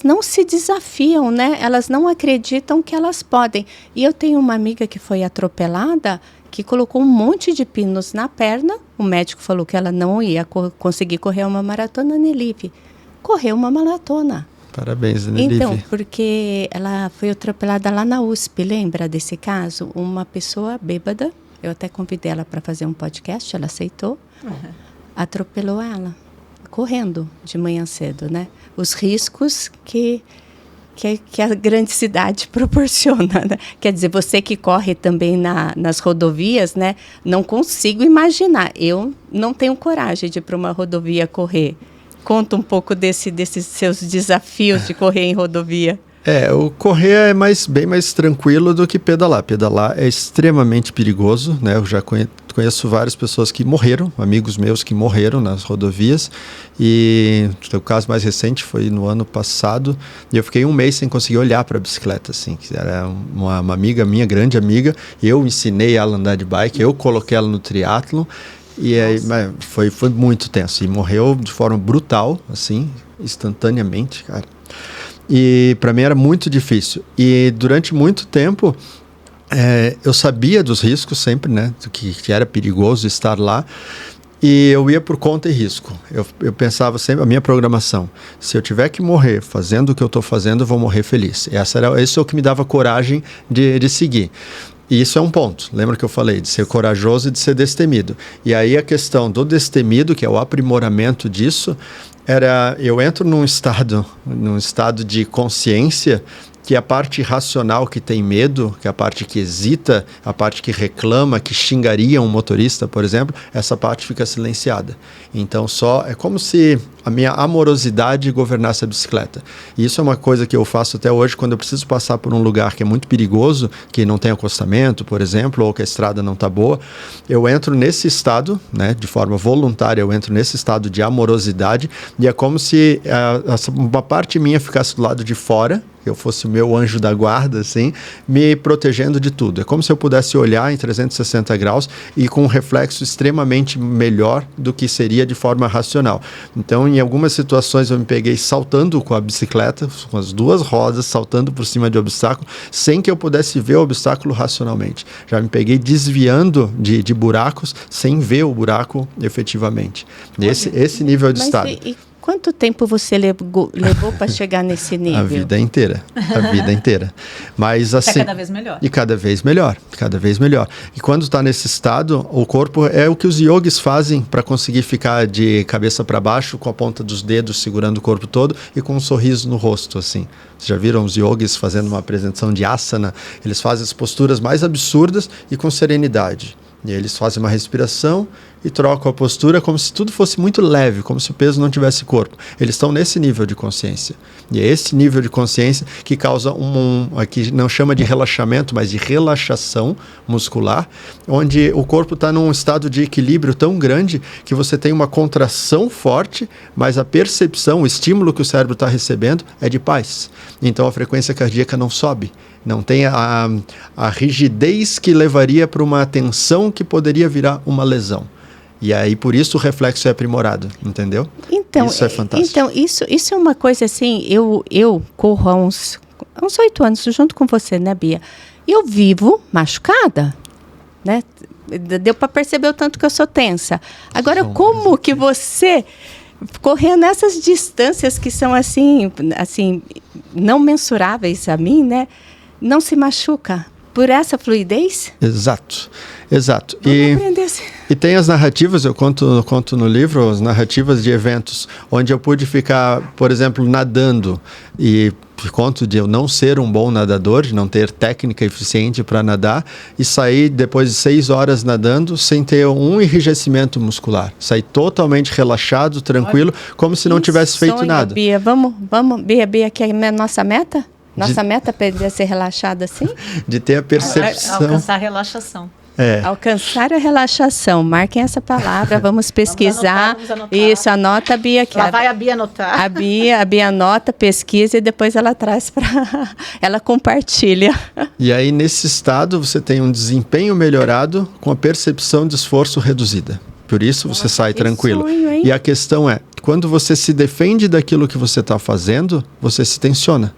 não se desafiam, né? Elas não acreditam que elas podem. E eu tenho uma amiga que foi atropelada, que colocou um monte de pinos na perna, o médico falou que ela não ia conseguir correr uma maratona, Nelive. Correu uma maratona. Parabéns, Nelive. Então, porque ela foi atropelada lá na USP, lembra desse caso? Uma pessoa bêbada, eu até convidei ela para fazer um podcast, ela aceitou, atropelou ela, correndo de manhã cedo, né? Os riscos que a grande cidade proporciona, né? Quer dizer, você que corre também nas rodovias, né? Não consigo imaginar, eu não tenho coragem de ir para uma rodovia correr. Conta um pouco desses seus desafios de correr em rodovia. O correr é bem mais tranquilo do que pedalar. Pedalar é extremamente perigoso, né? Eu já conheço várias pessoas que morreram, amigos meus que morreram nas rodovias. E o caso mais recente foi no ano passado. E eu fiquei um mês sem conseguir olhar para a bicicleta, assim. Era uma amiga minha, grande amiga. Eu ensinei ela a andar de bike, eu coloquei ela no triatlon. E aí, foi muito tenso. E morreu de forma brutal, assim, instantaneamente, cara. E para mim era muito difícil. E durante muito tempo, eu sabia dos riscos sempre, né? Que era perigoso estar lá. E eu ia por conta e risco. Eu pensava sempre, a minha programação, se eu tiver que morrer fazendo o que eu estou fazendo, eu vou morrer feliz. Esse é o que me dava coragem de seguir. E isso é um ponto, lembra que eu falei, de ser corajoso e de ser destemido. E aí a questão do destemido, que é o aprimoramento disso, eu entro num estado de consciência que a parte racional que tem medo, que a parte que hesita, a parte que reclama, que xingaria um motorista, por exemplo, essa parte fica silenciada. Então é como se a minha amorosidade governasse a bicicleta. E isso é uma coisa que eu faço até hoje quando eu preciso passar por um lugar que é muito perigoso, que não tem acostamento, por exemplo, ou que a estrada não está boa. Eu entro nesse estado, né, de forma voluntária, eu entro nesse estado de amorosidade, e é como se uma parte minha ficasse do lado de fora, eu fosse o meu anjo da guarda, assim, me protegendo de tudo. É como se eu pudesse olhar em 360 graus e com um reflexo extremamente melhor do que seria de forma racional. Então, em algumas situações, eu me peguei saltando com a bicicleta, com as duas rodas, saltando por cima de obstáculo, sem que eu pudesse ver o obstáculo racionalmente. Já me peguei desviando de buracos, sem ver o buraco efetivamente. Esse nível de estado. E quanto tempo você levou para chegar nesse nível? A vida inteira. Mas assim... cada vez melhor. E cada vez melhor. E quando está nesse estado, o corpo é o que os yogis fazem para conseguir ficar de cabeça para baixo, com a ponta dos dedos segurando o corpo todo e com um sorriso no rosto, assim. Vocês já viram os yogis fazendo uma apresentação de asana? Eles fazem as posturas mais absurdas e com serenidade. E aí eles fazem uma respiração e trocam a postura como se tudo fosse muito leve, como se o peso não tivesse corpo. Eles estão nesse nível de consciência. E é esse nível de consciência que causa aqui não chama de relaxamento, mas de relaxação muscular, onde o corpo está num estado de equilíbrio tão grande que você tem uma contração forte, mas a percepção, o estímulo que o cérebro está recebendo é de paz. Então a frequência cardíaca não sobe. Não tem a rigidez que levaria para uma tensão que poderia virar uma lesão. E aí, por isso, o reflexo é aprimorado, entendeu? Então, isso é fantástico. Então, isso é uma coisa assim, eu corro há uns 8 anos junto com você, né, Bia? E eu vivo machucada, né? Deu para perceber o tanto que eu sou tensa. Agora, como que você, correndo essas distâncias que são assim, não mensuráveis a mim, né? Não se machuca por essa fluidez? Exato. E tem as narrativas, eu conto no livro, as narrativas de eventos, onde eu pude ficar, por exemplo, nadando, e conto de eu não ser um bom nadador, de não ter técnica eficiente para nadar, e sair depois de 6 horas nadando sem ter um enrijecimento muscular. Sair totalmente relaxado, tranquilo, como se não tivesse feito nada. Bia, vamos, Bia, que é a nossa meta? Nossa meta é ser relaxada assim? De ter a percepção. Alcançar a relaxação. Alcançar a relaxação. Marquem essa palavra, vamos pesquisar. Vamos anotar. Isso, anota a Bia. Lá vai a Bia anotar. A Bia anota, pesquisa e depois ela traz ela compartilha. E aí, nesse estado, você tem um desempenho melhorado com a percepção de esforço reduzida. Por isso, você sai tranquilo. Sonho, hein? E a questão é, quando você se defende daquilo que você está fazendo, você se tensiona.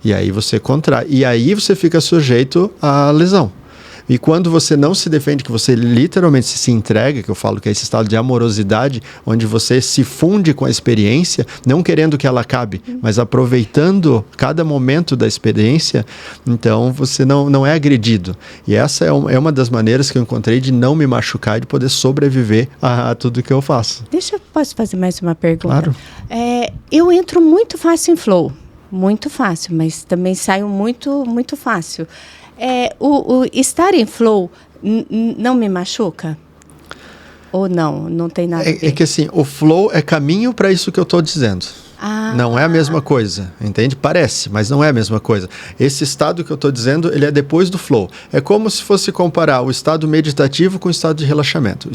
E aí você contrai. E aí você fica sujeito à lesão. E quando você não se defende, que você literalmente se entrega, que eu falo que é esse estado de amorosidade, onde você se funde com a experiência, não querendo que ela acabe, mas aproveitando cada momento da experiência, então você não é agredido. E essa é uma das maneiras que eu encontrei de não me machucar e de poder sobreviver a tudo que eu faço. Posso fazer mais uma pergunta? Claro. Eu entro muito fácil em flow. Muito fácil, mas também saio muito, muito fácil. O estar em flow não me machuca? Ou não tem nada a ver? É que assim, o flow é caminho para isso que eu estou dizendo. Não é a mesma coisa, entende? Parece, mas não é a mesma coisa. Esse estado que eu estou dizendo, ele é depois do flow. É como se fosse comparar o estado meditativo com o estado de relaxamento.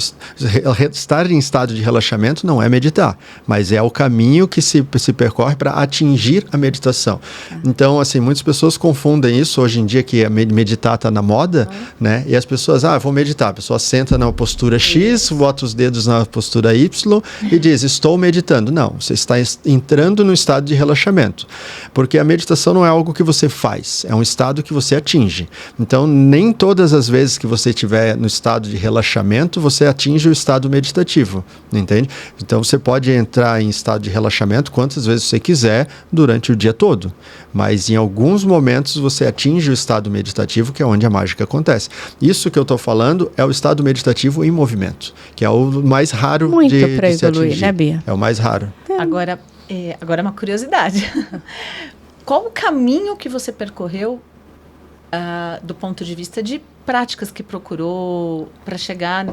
Estar em estado de relaxamento não é meditar, mas é o caminho que se percorre para atingir a meditação. Então, assim, muitas pessoas confundem isso hoje em dia, que meditar está na moda, né? E as pessoas, vou meditar. A pessoa senta na postura X, bota os dedos na postura Y e diz, estou meditando. Não, você está entrando no estado de relaxamento, porque a meditação não é algo que você faz, é um estado que você atinge. Então, nem todas as vezes que você estiver no estado de relaxamento, você atinge o estado meditativo, entende? Então, você pode entrar em estado de relaxamento quantas vezes você quiser durante o dia todo, mas em alguns momentos você atinge o estado meditativo, que é onde a mágica acontece. Isso que eu estou falando é o estado meditativo em movimento, que é o mais raro de se atingir. Né, Bia? É o mais raro. Agora é uma curiosidade. Qual o caminho que você percorreu do ponto de vista de práticas que procurou para chegar...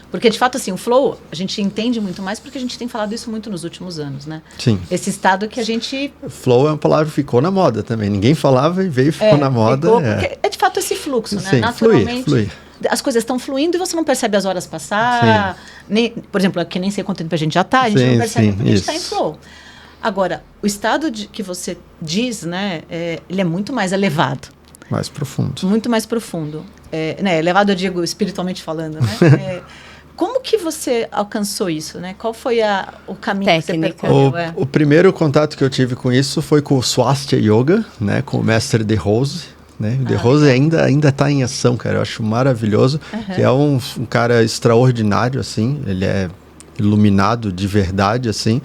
Porque, de fato, assim, o flow, a gente entende muito mais porque a gente tem falado isso muito nos últimos anos, né? Sim. Esse estado que a gente... Flow é uma palavra que ficou na moda também. Ninguém falava e veio e ficou na moda. Porque é, de fato, esse fluxo, né? Sim, naturalmente, fluir. As coisas estão fluindo e você não percebe as horas passar. Nem, por exemplo, aqui nem sei quanto tempo a gente já está, a gente não percebe porque a gente está em flow. Agora, o estado que você diz, né, ele é muito mais elevado. Mais profundo. Muito mais profundo. Né, elevado, eu digo, espiritualmente falando, né? Como que você alcançou isso, né? Qual foi o caminho Técnica. que você percorreu? O primeiro contato que eu tive com isso foi com o Swastika Yoga, né? Com o mestre De Rose, né? O De Rose ainda está em ação, cara. Eu acho maravilhoso. Que é um cara extraordinário, assim. Ele é iluminado de verdade, assim.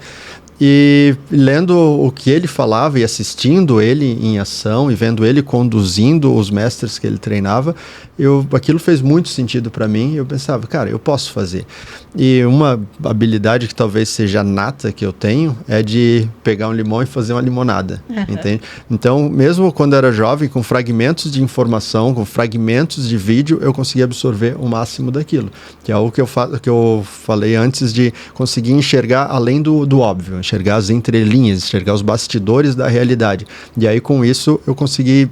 E lendo o que ele falava e assistindo ele em ação e vendo ele conduzindo os mestres que ele treinava, aquilo fez muito sentido para mim. Eu pensava, cara, eu posso fazer. E uma habilidade que talvez seja nata que eu tenho é de pegar um limão e fazer uma limonada, entende? Então, mesmo quando era jovem, com fragmentos de informação, com fragmentos de vídeo, eu conseguia absorver o máximo daquilo. Que é o que eu falei antes de conseguir enxergar além do óbvio, enxergar as entrelinhas, enxergar os bastidores da realidade. E aí, com isso, eu consegui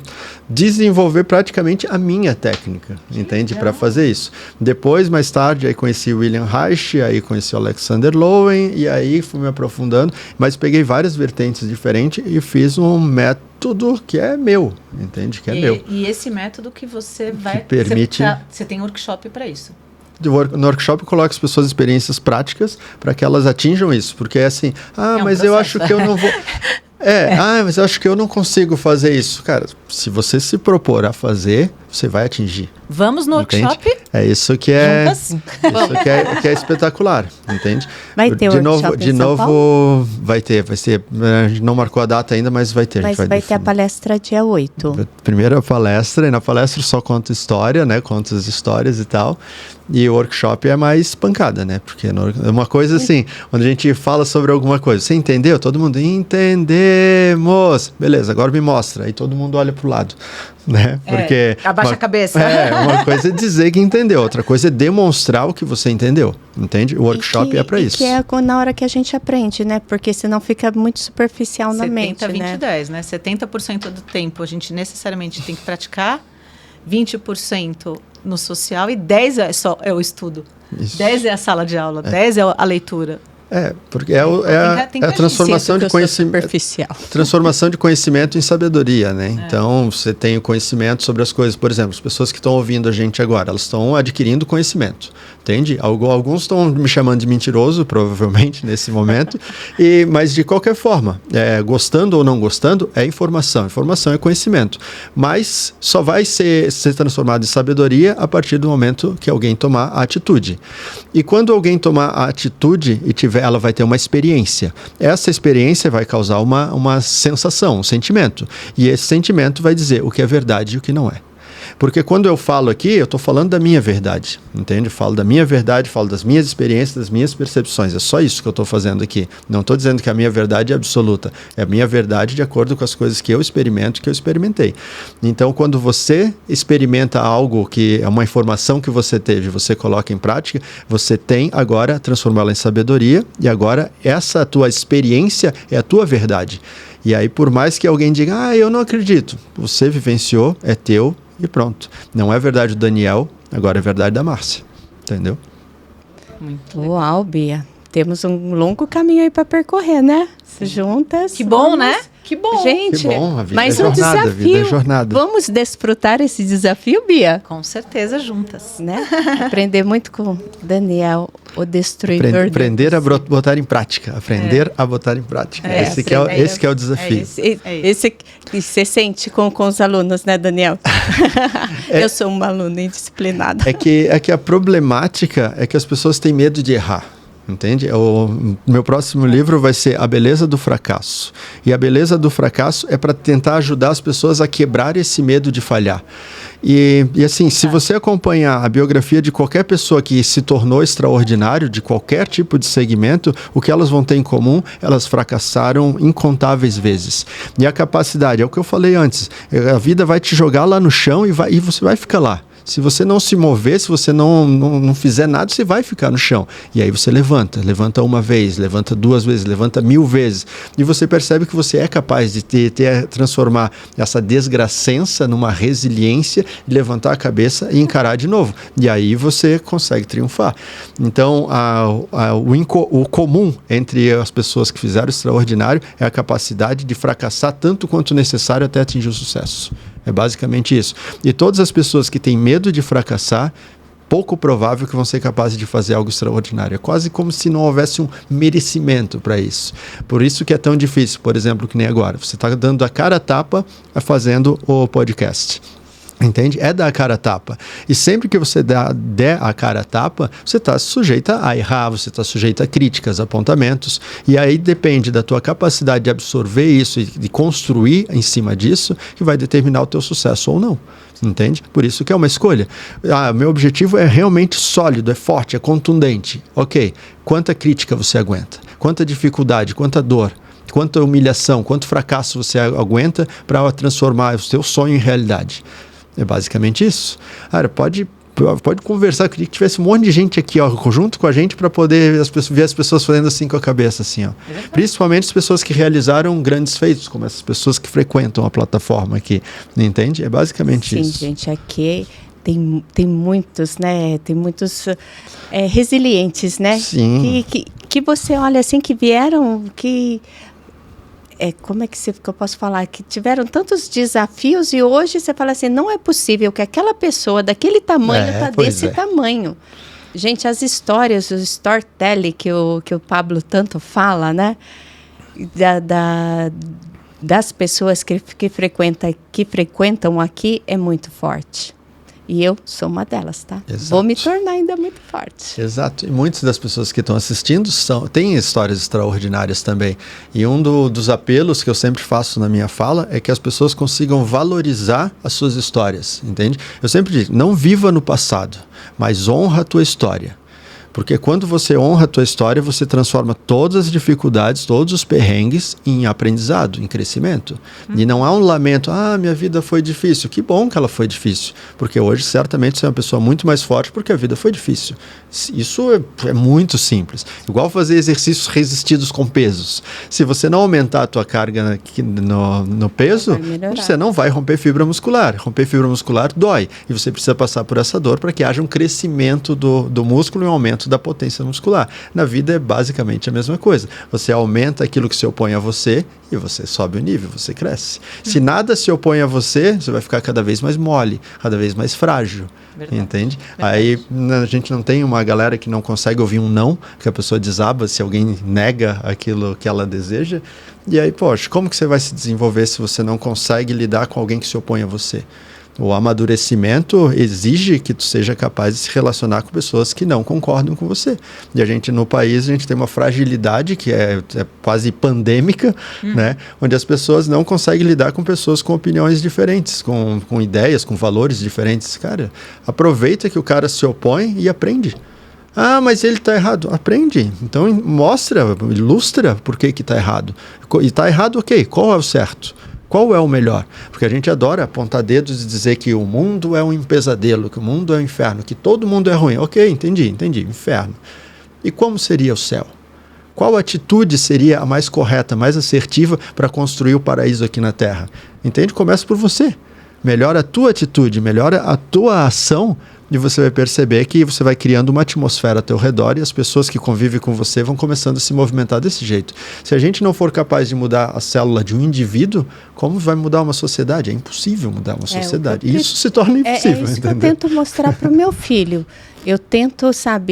desenvolver praticamente a minha técnica, entende? Para fazer isso. Depois, mais tarde, aí conheci o William Reich, aí conheci o Alexander Lowen, e aí fui me aprofundando, mas peguei várias vertentes diferentes e fiz um método que é meu, entende? Que é meu. E esse método que você vai... Que permite... Você tem workshop para isso. No workshop eu coloco as pessoas experiências práticas para que elas atinjam isso, porque é assim, mas processo. Eu acho que eu não vou... mas eu acho que eu não consigo fazer isso. Cara, se você se propor a fazer, você vai atingir. Vamos no workshop? É isso que é... Juntas? Isso que é espetacular, entende? Vai ter workshop em São Paulo? Vai ter. A gente não marcou a data ainda, mas vai ter. Mas vai ter a palestra dia 8. Primeira palestra, e na palestra só conta história, né? Conta as histórias e tal. E o workshop é mais pancada, né? Porque é uma coisa assim, onde a gente fala sobre alguma coisa. Você entendeu? Todo mundo, entendemos! Beleza, agora me mostra. Aí todo mundo olha pro lado, né? Porque... abaixa a cabeça. Uma coisa é dizer que entendeu, outra coisa é demonstrar o que você entendeu, entende? O workshop é para isso. Que é na hora que a gente aprende, né? Porque senão fica muito superficial na mente, 70, 20, né? 10, né? 70% do tempo a gente necessariamente tem que praticar, 20% no social e 10% é o estudo. Isso. 10% é a sala de aula, 10% é a leitura. Porque é a transformação de conhecimento. Transformação de conhecimento em sabedoria, né? Então, você tem o conhecimento sobre as coisas. Por exemplo, as pessoas que estão ouvindo a gente agora, elas estão adquirindo conhecimento, entende? Alguns estão me chamando de mentiroso, provavelmente, nesse momento. Mas, de qualquer forma, gostando ou não gostando, é informação. Informação é conhecimento. Mas só vai ser transformado em sabedoria a partir do momento que alguém tomar a atitude. E quando alguém tomar a atitude e ela vai ter uma experiência. Essa experiência vai causar uma sensação, um sentimento. E esse sentimento vai dizer o que é verdade e o que não é. Porque quando eu falo aqui, eu estou falando da minha verdade, entende? Eu falo da minha verdade, falo das minhas experiências, das minhas percepções. É só isso que eu estou fazendo aqui. Não estou dizendo que a minha verdade é absoluta. É a minha verdade de acordo com as coisas que eu experimento, que eu experimentei. Então, quando você experimenta algo que é uma informação que você teve, você coloca em prática, você tem agora transformá-la em sabedoria e agora essa tua experiência é a tua verdade. E aí, por mais que alguém diga, eu não acredito, você vivenciou, é teu, e pronto. Não é verdade do Daniel, agora é verdade da Márcia. Entendeu? Muito legal. Uau, Bia. Temos um longo caminho aí para percorrer, né? Sim. Juntas. Que bom, né? Que bom. Gente, que bom, a vida mas é jornada, desafio. A vida é jornada. Vamos desfrutar esse desafio, Bia? Com certeza, juntas. Né? Aprender muito com Daniel, o destruidor. Aprender a botar em prática. Aprender a botar em prática. Esse que é o desafio. Esse que você sente com os alunos, né, Daniel? Eu sou uma aluna indisciplinada. É que a problemática é que as pessoas têm medo de errar. Entende? O meu próximo livro vai ser A Beleza do Fracasso. E a beleza do fracasso é para tentar ajudar as pessoas a quebrar esse medo de falhar. E assim, se você acompanhar a biografia de qualquer pessoa que se tornou extraordinário, de qualquer tipo de segmento, o que elas vão ter em comum, elas fracassaram incontáveis vezes. E a capacidade, é o que eu falei antes, a vida vai te jogar lá no chão e você vai ficar lá. Se você não se mover, se você não fizer nada, você vai ficar no chão. E aí você levanta uma vez, levanta 2 vezes, levanta 1000 vezes. E você percebe que você é capaz de transformar essa desgracença numa resiliência, levantar a cabeça e encarar de novo. E aí você consegue triunfar. Então, o comum entre as pessoas que fizeram o extraordinário é a capacidade de fracassar tanto quanto necessário até atingir o sucesso. É basicamente isso. E todas as pessoas que têm medo de fracassar, pouco provável que vão ser capazes de fazer algo extraordinário. É quase como se não houvesse um merecimento para isso. Por isso que é tão difícil, por exemplo, que nem agora. Você está dando a cara a tapa fazendo o podcast. Entende? É dar a cara a tapa. E sempre que você der a cara a tapa, você está sujeita a errar, você está sujeita a críticas, apontamentos. E aí depende da tua capacidade de absorver isso e de construir em cima disso que vai determinar o teu sucesso ou não. Entende? Por isso que é uma escolha. Meu objetivo é realmente sólido, é forte, é contundente. Ok. Quanta crítica você aguenta? Quanta dificuldade, quanta dor? Quanta humilhação, quanto fracasso você aguenta para transformar o seu sonho em realidade? É basicamente isso. Cara, pode conversar, eu queria que tivesse um monte de gente aqui, ó, junto com a gente para poder ver as pessoas fazendo assim com a cabeça, assim, ó. Principalmente as pessoas que realizaram grandes feitos, como essas pessoas que frequentam a plataforma aqui, entende? É basicamente isso. Sim, gente, aqui tem muitos, né? Tem muitos resilientes, né? Sim. Que você olha assim, que vieram, que... como é que eu posso falar? Que tiveram tantos desafios e hoje você fala assim, não é possível que aquela pessoa daquele tamanho está desse tamanho. Gente, as histórias, o storytelling que o Pablo tanto fala, né? Das pessoas que frequentam aqui é muito forte. E eu sou uma delas, tá? Exato. Vou me tornar ainda muito forte. Exato. E muitas das pessoas que estão assistindo têm histórias extraordinárias também. E um dos apelos que eu sempre faço na minha fala é que as pessoas consigam valorizar as suas histórias, entende? Eu sempre digo, não viva no passado, mas honra a tua história. Porque quando você honra a tua história, você transforma todas as dificuldades, todos os perrengues em aprendizado, em crescimento. E não há um lamento, minha vida foi difícil. Que bom que ela foi difícil. Porque hoje, certamente, você é uma pessoa muito mais forte porque a vida foi difícil. Isso é muito simples. Igual fazer exercícios resistidos com pesos. Se você não aumentar a tua carga no peso, você não vai romper fibra muscular. Romper fibra muscular dói. E você precisa passar por essa dor para que haja um crescimento do músculo e um aumento da potência muscular. Na vida é basicamente a mesma coisa. Você aumenta aquilo que se opõe a você e você sobe o nível, você cresce. Se nada se opõe a você, você vai ficar cada vez mais mole, cada vez mais frágil. Verdade. Entende? Verdade. Aí a gente não tem uma galera que não consegue ouvir um não, que a pessoa desaba se alguém nega aquilo que ela deseja. E aí, poxa, como que você vai se desenvolver se você não consegue lidar com alguém que se opõe a você? O amadurecimento exige que tu seja capaz de se relacionar com pessoas que não concordam com você. E no país, a gente tem uma fragilidade que é quase pandêmica, né? Onde as pessoas não conseguem lidar com pessoas com opiniões diferentes, com ideias, com valores diferentes. Cara, aproveita que o cara se opõe e aprende. Mas ele está errado. Aprende. Então, mostra, ilustra por que está errado. E está errado, ok. Qual é o certo? Qual é o melhor? Porque a gente adora apontar dedos e dizer que o mundo é um pesadelo, que o mundo é um inferno, que todo mundo é ruim. Ok, entendi. Inferno. E como seria o céu? Qual atitude seria a mais correta, mais assertiva para construir o paraíso aqui na Terra? Entende? Começa por você. Melhora a tua atitude, melhora a tua ação e você vai perceber que você vai criando uma atmosfera ao teu redor e as pessoas que convivem com você vão começando a se movimentar desse jeito. Se a gente não for capaz de mudar a célula de um indivíduo, como vai mudar uma sociedade? É impossível mudar uma sociedade. E isso se torna impossível. É isso que eu tento mostrar para o meu filho. Eu tento,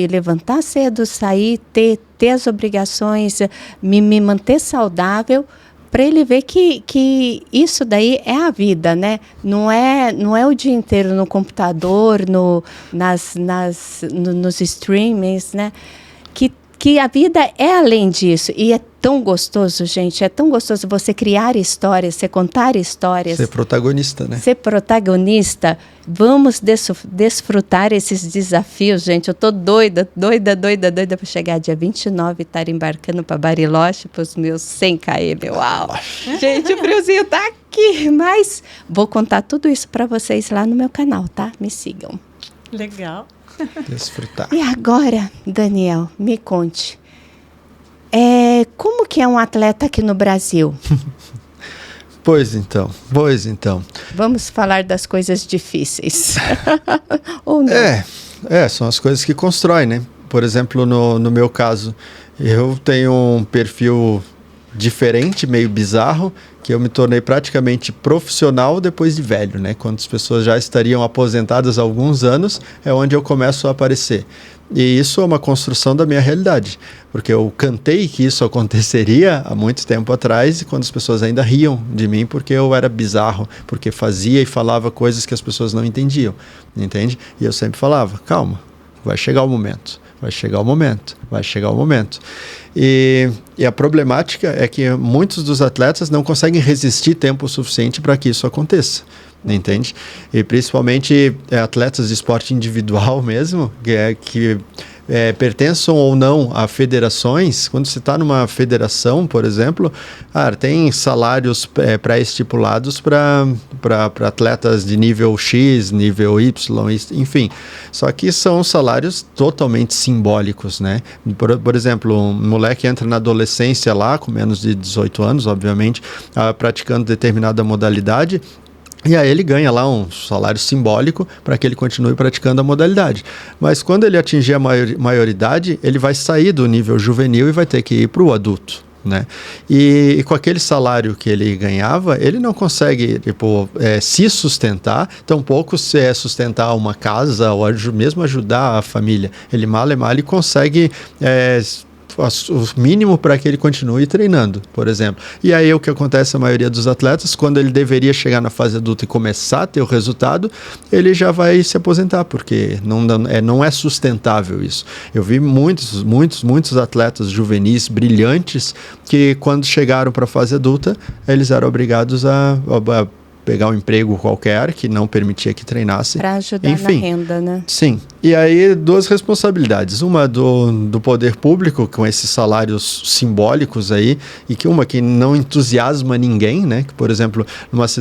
levantar cedo, sair, ter as obrigações, me manter saudável, para ele ver que isso daí é a vida, né? Não é o dia inteiro no computador, nos streamings, né? Que que a vida é além disso. E é tão gostoso, gente. É tão gostoso você criar histórias, você contar histórias. Ser protagonista, né? Ser protagonista. Vamos desfrutar esses desafios, gente. Eu tô doida para chegar dia 29 e estar embarcando para Bariloche para os meus 100 km. Uau! Gente, o friozinho tá aqui. Mas vou contar tudo isso para vocês lá no meu canal, tá? Me sigam. Legal. Desfrutar. E agora, Daniel, me conte. Como que é um atleta aqui no Brasil? Pois então. Vamos falar das coisas difíceis. Ou não? São as coisas que constroem, né? Por exemplo, no meu caso, eu tenho um perfil diferente, meio bizarro, que eu me tornei praticamente profissional depois de velho, né? Quando as pessoas já estariam aposentadas há alguns anos, é onde eu começo a aparecer. E isso é uma construção da minha realidade, porque eu cantei que isso aconteceria há muito tempo atrás, e quando as pessoas ainda riam de mim, porque eu era bizarro, porque fazia e falava coisas que as pessoas não entendiam, entende? E eu sempre falava, calma, vai chegar o momento. E a problemática é que muitos dos atletas não conseguem resistir tempo suficiente para que isso aconteça, entende? E principalmente atletas de esporte individual mesmo, que pertençam ou não a federações. Quando você está numa federação, por exemplo, tem salários pré-estipulados para atletas de nível X, nível Y, enfim. Só que são salários totalmente simbólicos, né? Por exemplo, um moleque entra na adolescência lá, com menos de 18 anos, obviamente, praticando determinada modalidade, e aí ele ganha lá um salário simbólico para que ele continue praticando a modalidade. Mas quando ele atingir a maioridade, ele vai sair do nível juvenil e vai ter que ir para o adulto, né? E com aquele salário que ele ganhava, ele não consegue se sustentar, tampouco sustentar uma casa ou mesmo ajudar a família. Ele mal consegue o mínimo para que ele continue treinando, por exemplo. E aí o que acontece a maioria dos atletas, quando ele deveria chegar na fase adulta e começar a ter o resultado, ele já vai se aposentar, porque não é sustentável isso. Eu vi muitos atletas juvenis brilhantes que quando chegaram para a fase adulta, eles eram obrigados a pegar um emprego qualquer que não permitia que treinasse. Para ajudar na renda, né? Sim. E aí, duas responsabilidades. Uma do poder público, com esses salários simbólicos aí, e uma que não entusiasma ninguém, né? Que, por exemplo, nas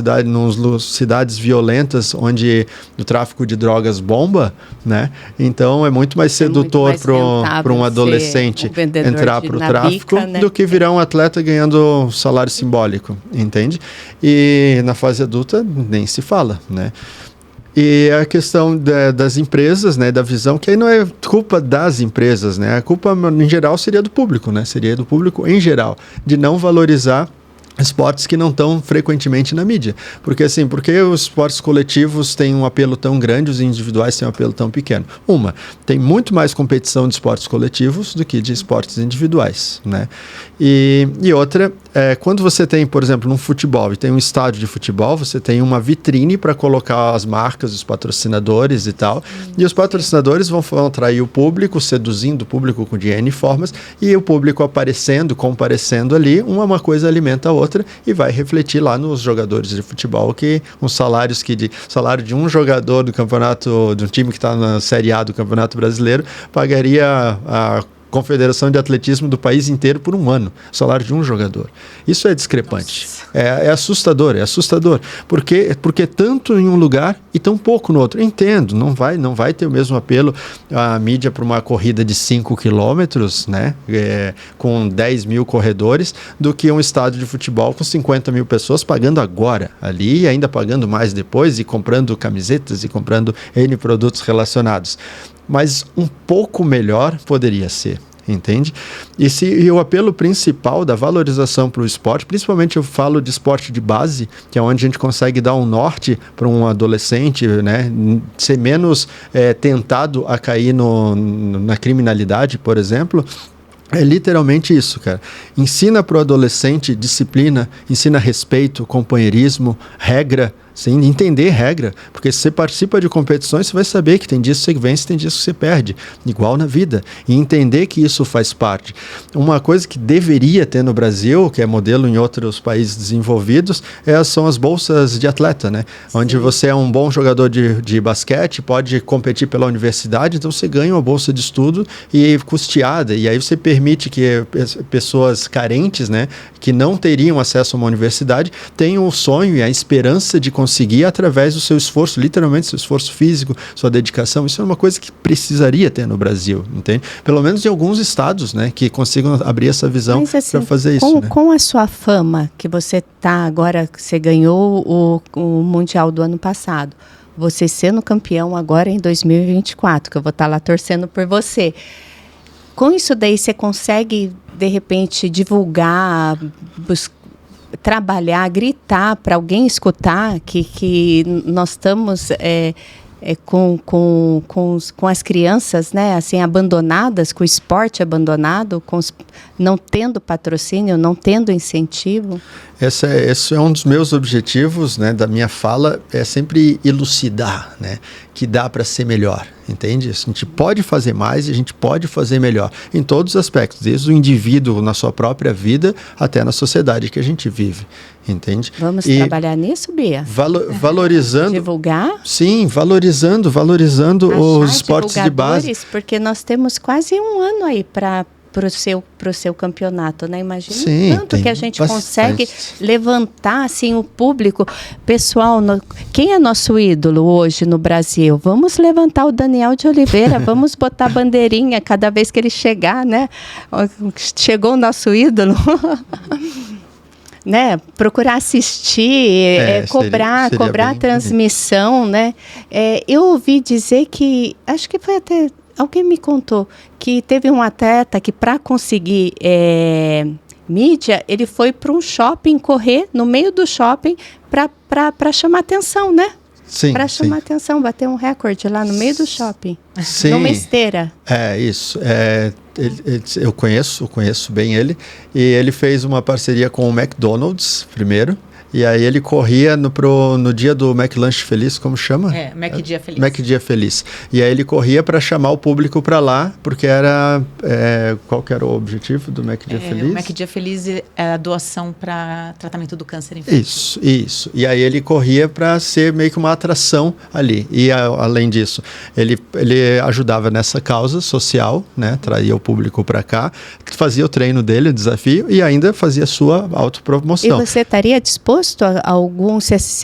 cidades violentas, onde o tráfico de drogas bomba, né? Então, é muito mais sedutor para um adolescente entrar para o tráfico, né, do que virar um atleta ganhando salário simbólico, entende? E na fase adulta nem se fala, né? E a questão das empresas, né, da visão, que aí não é culpa das empresas, né? A culpa, em geral, seria do público, né? Seria do público em geral, de não valorizar esportes que não estão frequentemente na mídia. Porque os esportes coletivos têm um apelo tão grande, os individuais têm um apelo tão pequeno. Tem muito mais competição de esportes coletivos do que de esportes individuais, né? E outra, quando você tem, por exemplo, num futebol, e tem um estádio de futebol, você tem uma vitrine para colocar as marcas, os patrocinadores e tal, e os patrocinadores vão atrair o público, seduzindo o público com dinheiro e formas, e o público comparecendo ali, uma coisa alimenta a outra, e vai refletir lá nos jogadores de futebol, que os salários salário de um jogador do campeonato, de um time que está na Série A do Campeonato Brasileiro, pagaria a Confederação de Atletismo do país inteiro por um ano, salário de um jogador. Isso é discrepante. É assustador. Porque tanto em um lugar e tão pouco no outro. Entendo, não vai ter o mesmo apelo a mídia para uma corrida de 5 quilômetros, né, com 10 mil corredores, do que um estádio de futebol com 50 mil pessoas pagando agora ali, e ainda pagando mais depois, e comprando camisetas e comprando N produtos relacionados. Mas um pouco melhor poderia ser, entende? E o apelo principal da valorização para o esporte, principalmente eu falo de esporte de base, que é onde a gente consegue dar um norte para um adolescente, né, ser menos tentado a cair na criminalidade, por exemplo. É literalmente isso, cara. Ensina para o adolescente disciplina, ensina respeito, companheirismo, regra, Sim, entender regra, porque se você participa de competições, você vai saber que tem dias que você vence, tem dias que você perde, igual na vida, e entender que isso faz parte. Uma coisa que deveria ter no Brasil, que é modelo em outros países desenvolvidos, são as bolsas de atleta, né? Sim. Onde você é um bom jogador de basquete, pode competir pela universidade, então você ganha uma bolsa de estudo e custeada, e aí você permite que pessoas carentes, né, que não teriam acesso a uma universidade, tenham o sonho e a esperança de conseguir através do seu esforço, literalmente seu esforço físico, sua dedicação. Isso é uma coisa que precisaria ter no Brasil, entende? Pelo menos em alguns estados, né, que consigam abrir essa visão para fazer isso. Né? Com a sua fama que você está agora, que você ganhou o Mundial do ano passado, você sendo campeão agora em 2024, que eu vou estar lá torcendo por você. Com isso daí você consegue, de repente, divulgar, trabalhar, gritar para alguém escutar que nós estamos com as crianças, né, assim, abandonadas, com o esporte abandonado, não tendo patrocínio, não tendo incentivo? Esse é um dos meus objetivos, né, da minha fala, é sempre elucidar, né, que dá para ser melhor, entende? A gente pode fazer mais e a gente pode fazer melhor em todos os aspectos, desde o indivíduo na sua própria vida até na sociedade que a gente vive, entende? Vamos trabalhar nisso, Bia? Valorizando... Divulgar? Sim, valorizando os esportes de base. Porque nós temos quase um ano aí para o seu campeonato, né? Imagina tanto que a gente consegue levantar assim, o público. Pessoal, quem é nosso ídolo hoje no Brasil? Vamos levantar o Daniel de Oliveira, vamos botar bandeirinha cada vez que ele chegar, né? Chegou o nosso ídolo. Né? Procurar assistir, cobrar a transmissão, né? Eu ouvi dizer que, acho que foi até... Alguém me contou que teve um atleta que, para conseguir mídia, ele foi para um shopping correr no meio do shopping para chamar atenção, né? Sim. Para chamar atenção, bater um recorde lá no meio do shopping. Sim. Numa esteira. Isso. Eu conheço bem ele. E ele fez uma parceria com o McDonald's primeiro. E aí ele corria no dia do McLanche Feliz, como chama? McDia Feliz. McDia Feliz. E aí ele corria para chamar o público para lá, porque era... qual que era o objetivo do McDia Feliz? O McDia Feliz é a doação para tratamento do câncer infantil. Isso. E aí ele corria para ser meio que uma atração ali. E além disso, ele ajudava nessa causa social, né? Traía o público para cá, fazia o treino dele, o desafio, e ainda fazia a sua autopromoção. E você estaria disposto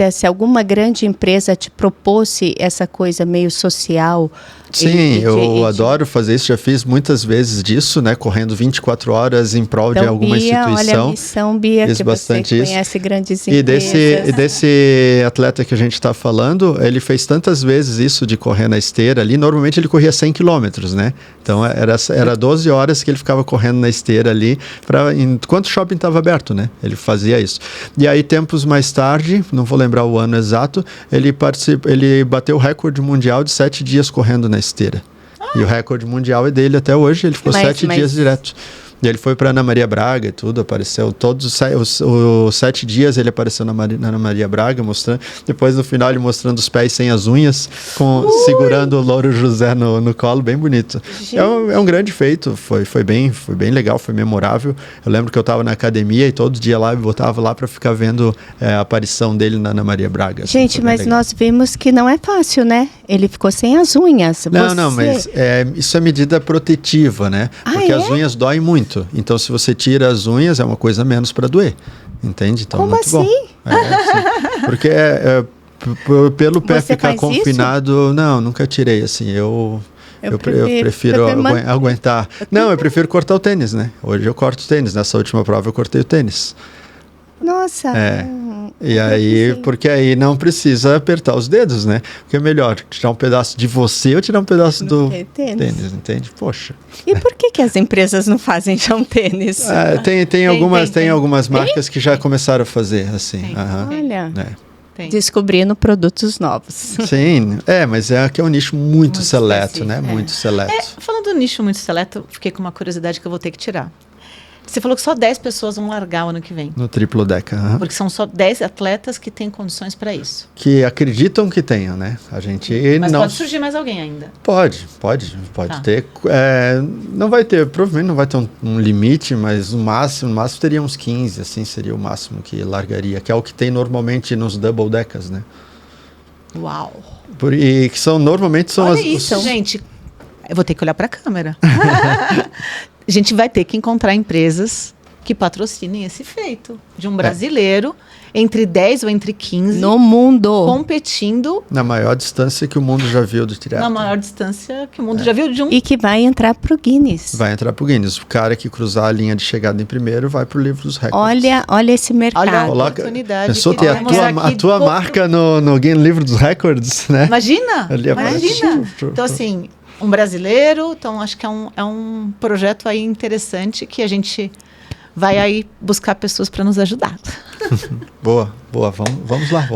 se alguma grande empresa te propôsse essa coisa meio social? Sim, eu adoro fazer isso, já fiz muitas vezes disso, né, correndo 24 horas em prol de alguma instituição. Olha a missão, Bia, fiz que bastante você isso. Conhece grandes empresas. E desse atleta que a gente está falando, ele fez tantas vezes isso de correr na esteira ali, normalmente ele corria 100 quilômetros, né? Então era 12 horas que ele ficava correndo na esteira ali, enquanto o shopping estava aberto, né? Ele fazia isso. E aí, tempos mais tarde, não vou lembrar o ano exato, ele bateu o recorde mundial de 7 dias correndo na esteira. E o recorde mundial é dele até hoje, ele ficou 7 dias direto. E ele foi para Ana Maria Braga e tudo, apareceu todos os 7 dias ele apareceu na Ana Maria Braga mostrando, depois no final ele mostrando os pés sem as unhas, segurando o Louro José no colo, bem bonito. É um grande feito, foi bem legal, foi memorável. Eu lembro que eu estava na academia e todo dia lá eu botava lá para ficar vendo a aparição dele na Ana Maria Braga. Assim, gente, mas legal. Nós vimos que não é fácil, né? Ele ficou sem as unhas. Não, mas isso é medida protetiva, né? Porque as unhas doem muito. Então, se você tira as unhas, é uma coisa menos para doer. Entende? Então, como muito assim? Bom. Sim. Porque pelo pé ficar confinado... Isso? Não, nunca tirei, assim. Eu prefiro aguentar. Eu prefiro cortar o tênis, né? Hoje eu corto o tênis. Nessa última prova eu cortei o tênis. Nossa! E aí, porque aí não precisa apertar os dedos, né? Porque é melhor tirar um pedaço de você ou tirar um pedaço do tênis, entende? Poxa. E por que as empresas não fazem já um tênis? Tem algumas marcas que já começaram a fazer, assim. Olha. Descobrindo produtos novos. Sim, mas aqui é um nicho muito seleto, né? Muito seleto. Falando do nicho muito seleto, fiquei com uma curiosidade que eu vou ter que tirar. Você falou que só 10 pessoas vão largar o ano que vem. No triplo deca. Porque são só 10 atletas que têm condições para isso. Que acreditam que tenham, né? A gente Mas não... pode surgir mais alguém ainda. Pode ter. Não vai ter, provavelmente não vai ter um limite, mas no máximo teria uns 15, assim, seria o máximo que largaria, que é o que tem normalmente nos double decas, né? Uau! E que normalmente são Olha isso, gente. Eu vou ter que olhar para a câmera. A gente vai ter que encontrar empresas que patrocinem esse feito de um brasileiro entre 10 ou entre 15 no mundo, competindo na maior distância que o mundo já viu do triatlo. Na maior distância que o mundo já viu de um... E que vai entrar pro Guinness. Vai entrar pro Guinness. O cara que cruzar a linha de chegada em primeiro vai pro livro dos recordes. Olha esse mercado. Olha a oportunidade. Pensou ter a tua marca no livro dos recordes, né? Imagina! Então, assim, um brasileiro, então acho que é um projeto aí interessante que a gente vai aí buscar pessoas para nos ajudar. Boa. Vamos lá.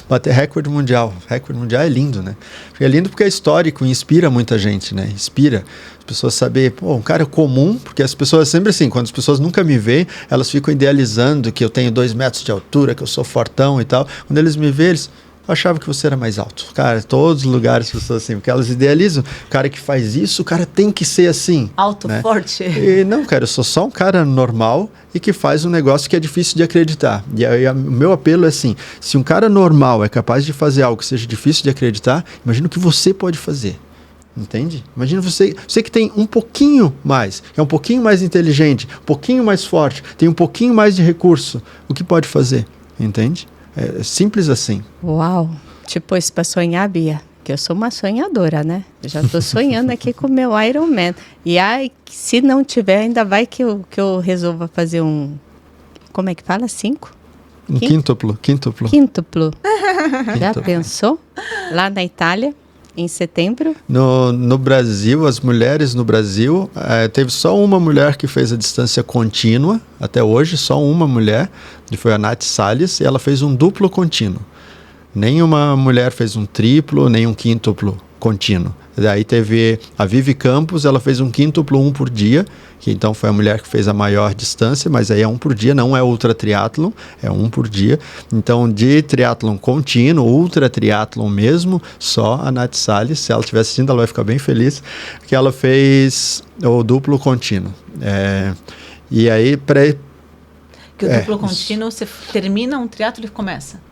Bater recorde mundial. Recorde mundial é lindo, né? É lindo porque é histórico e inspira muita gente, né? Inspira as pessoas a saber, um cara comum, porque as pessoas sempre assim, quando as pessoas nunca me veem, elas ficam idealizando que eu tenho 2 metros de altura, que eu sou fortão e tal. Quando eles me veem, eu achava que você era mais alto. Cara, todos os lugares, as pessoas assim, porque elas idealizam. O cara que faz isso, o cara tem que ser assim. Alto, né? forte. E não, cara, eu sou só um cara normal e que faz um negócio que é difícil de acreditar. E aí, o meu apelo é assim, se um cara normal é capaz de fazer algo que seja difícil de acreditar, imagina o que você pode fazer. Entende? Imagina você que tem um pouquinho mais, é um pouquinho mais inteligente, um pouquinho mais forte, tem um pouquinho mais de recurso. O que pode fazer? Entende? É simples assim. Uau! Tipo, isso pra sonhar, Bia. Que eu sou uma sonhadora, né? Eu já tô sonhando aqui com o meu Iron Man. E se não tiver, ainda vai que eu resolva fazer um... Como é que fala? 5? Quíntuplo. Já pensou? Lá na Itália, em setembro. No Brasil, as mulheres no Brasil, teve só uma mulher que fez a distância contínua, até hoje, só uma mulher, que foi a Nath Salles, e ela fez um duplo contínuo. Nenhuma mulher fez um triplo, nem um quíntuplo contínuo. Daí teve a Vivi Campos, ela fez um quíntuplo 1 por dia, que então foi a mulher que fez a maior distância, mas aí é 1 por dia, não é ultra triatlon, é 1 por dia. Então de triatlon contínuo, ultra triatlon mesmo, só a Nath Salles, se ela estiver assistindo, ela vai ficar bem feliz, que ela fez o duplo contínuo. E aí, que o duplo contínuo, você termina um triatlo e começa?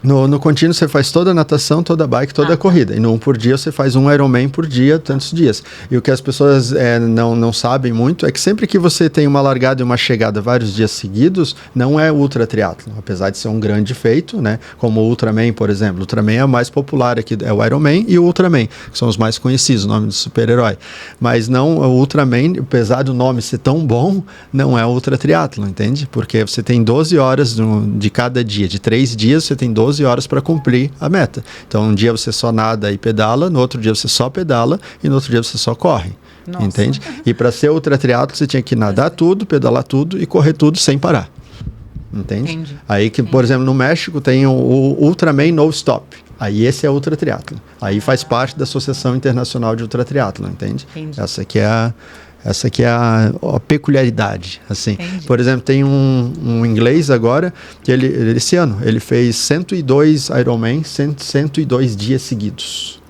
No contínuo você faz toda a natação, toda a bike, toda a corrida. E no 1 por dia você faz um Ironman por dia, tantos dias. E o que as pessoas não sabem muito é que sempre que você tem uma largada e uma chegada vários dias seguidos, não é ultra triatlon. Apesar de ser um grande feito, né? Como o Ultraman, por exemplo. O Ultraman é o mais popular aqui, é o Ironman e o Ultraman, que são os mais conhecidos, o nome do super-herói. Mas não, o Ultraman, apesar do nome ser tão bom, não é ultra triatlon, entende? Porque você tem 12 horas de cada dia. De 3 dias você tem 12 horas para cumprir a meta. Então, um dia você só nada e pedala, no outro dia você só pedala e no outro dia você só corre. Nossa. Entende? E para ser ultra triatlo, você tinha que nadar tudo, pedalar tudo e correr tudo sem parar. Entende? Entendi. Aí que, por exemplo, no México tem o Ultraman No Stop. Aí esse é ultra triatlo. Aí faz parte da Associação Internacional de Ultra Triatlo, entende? Entendi. Essa aqui é a peculiaridade, assim. Entendi. Por exemplo, tem um inglês agora, que esse ano, ele fez 102 Ironman, 102 dias seguidos.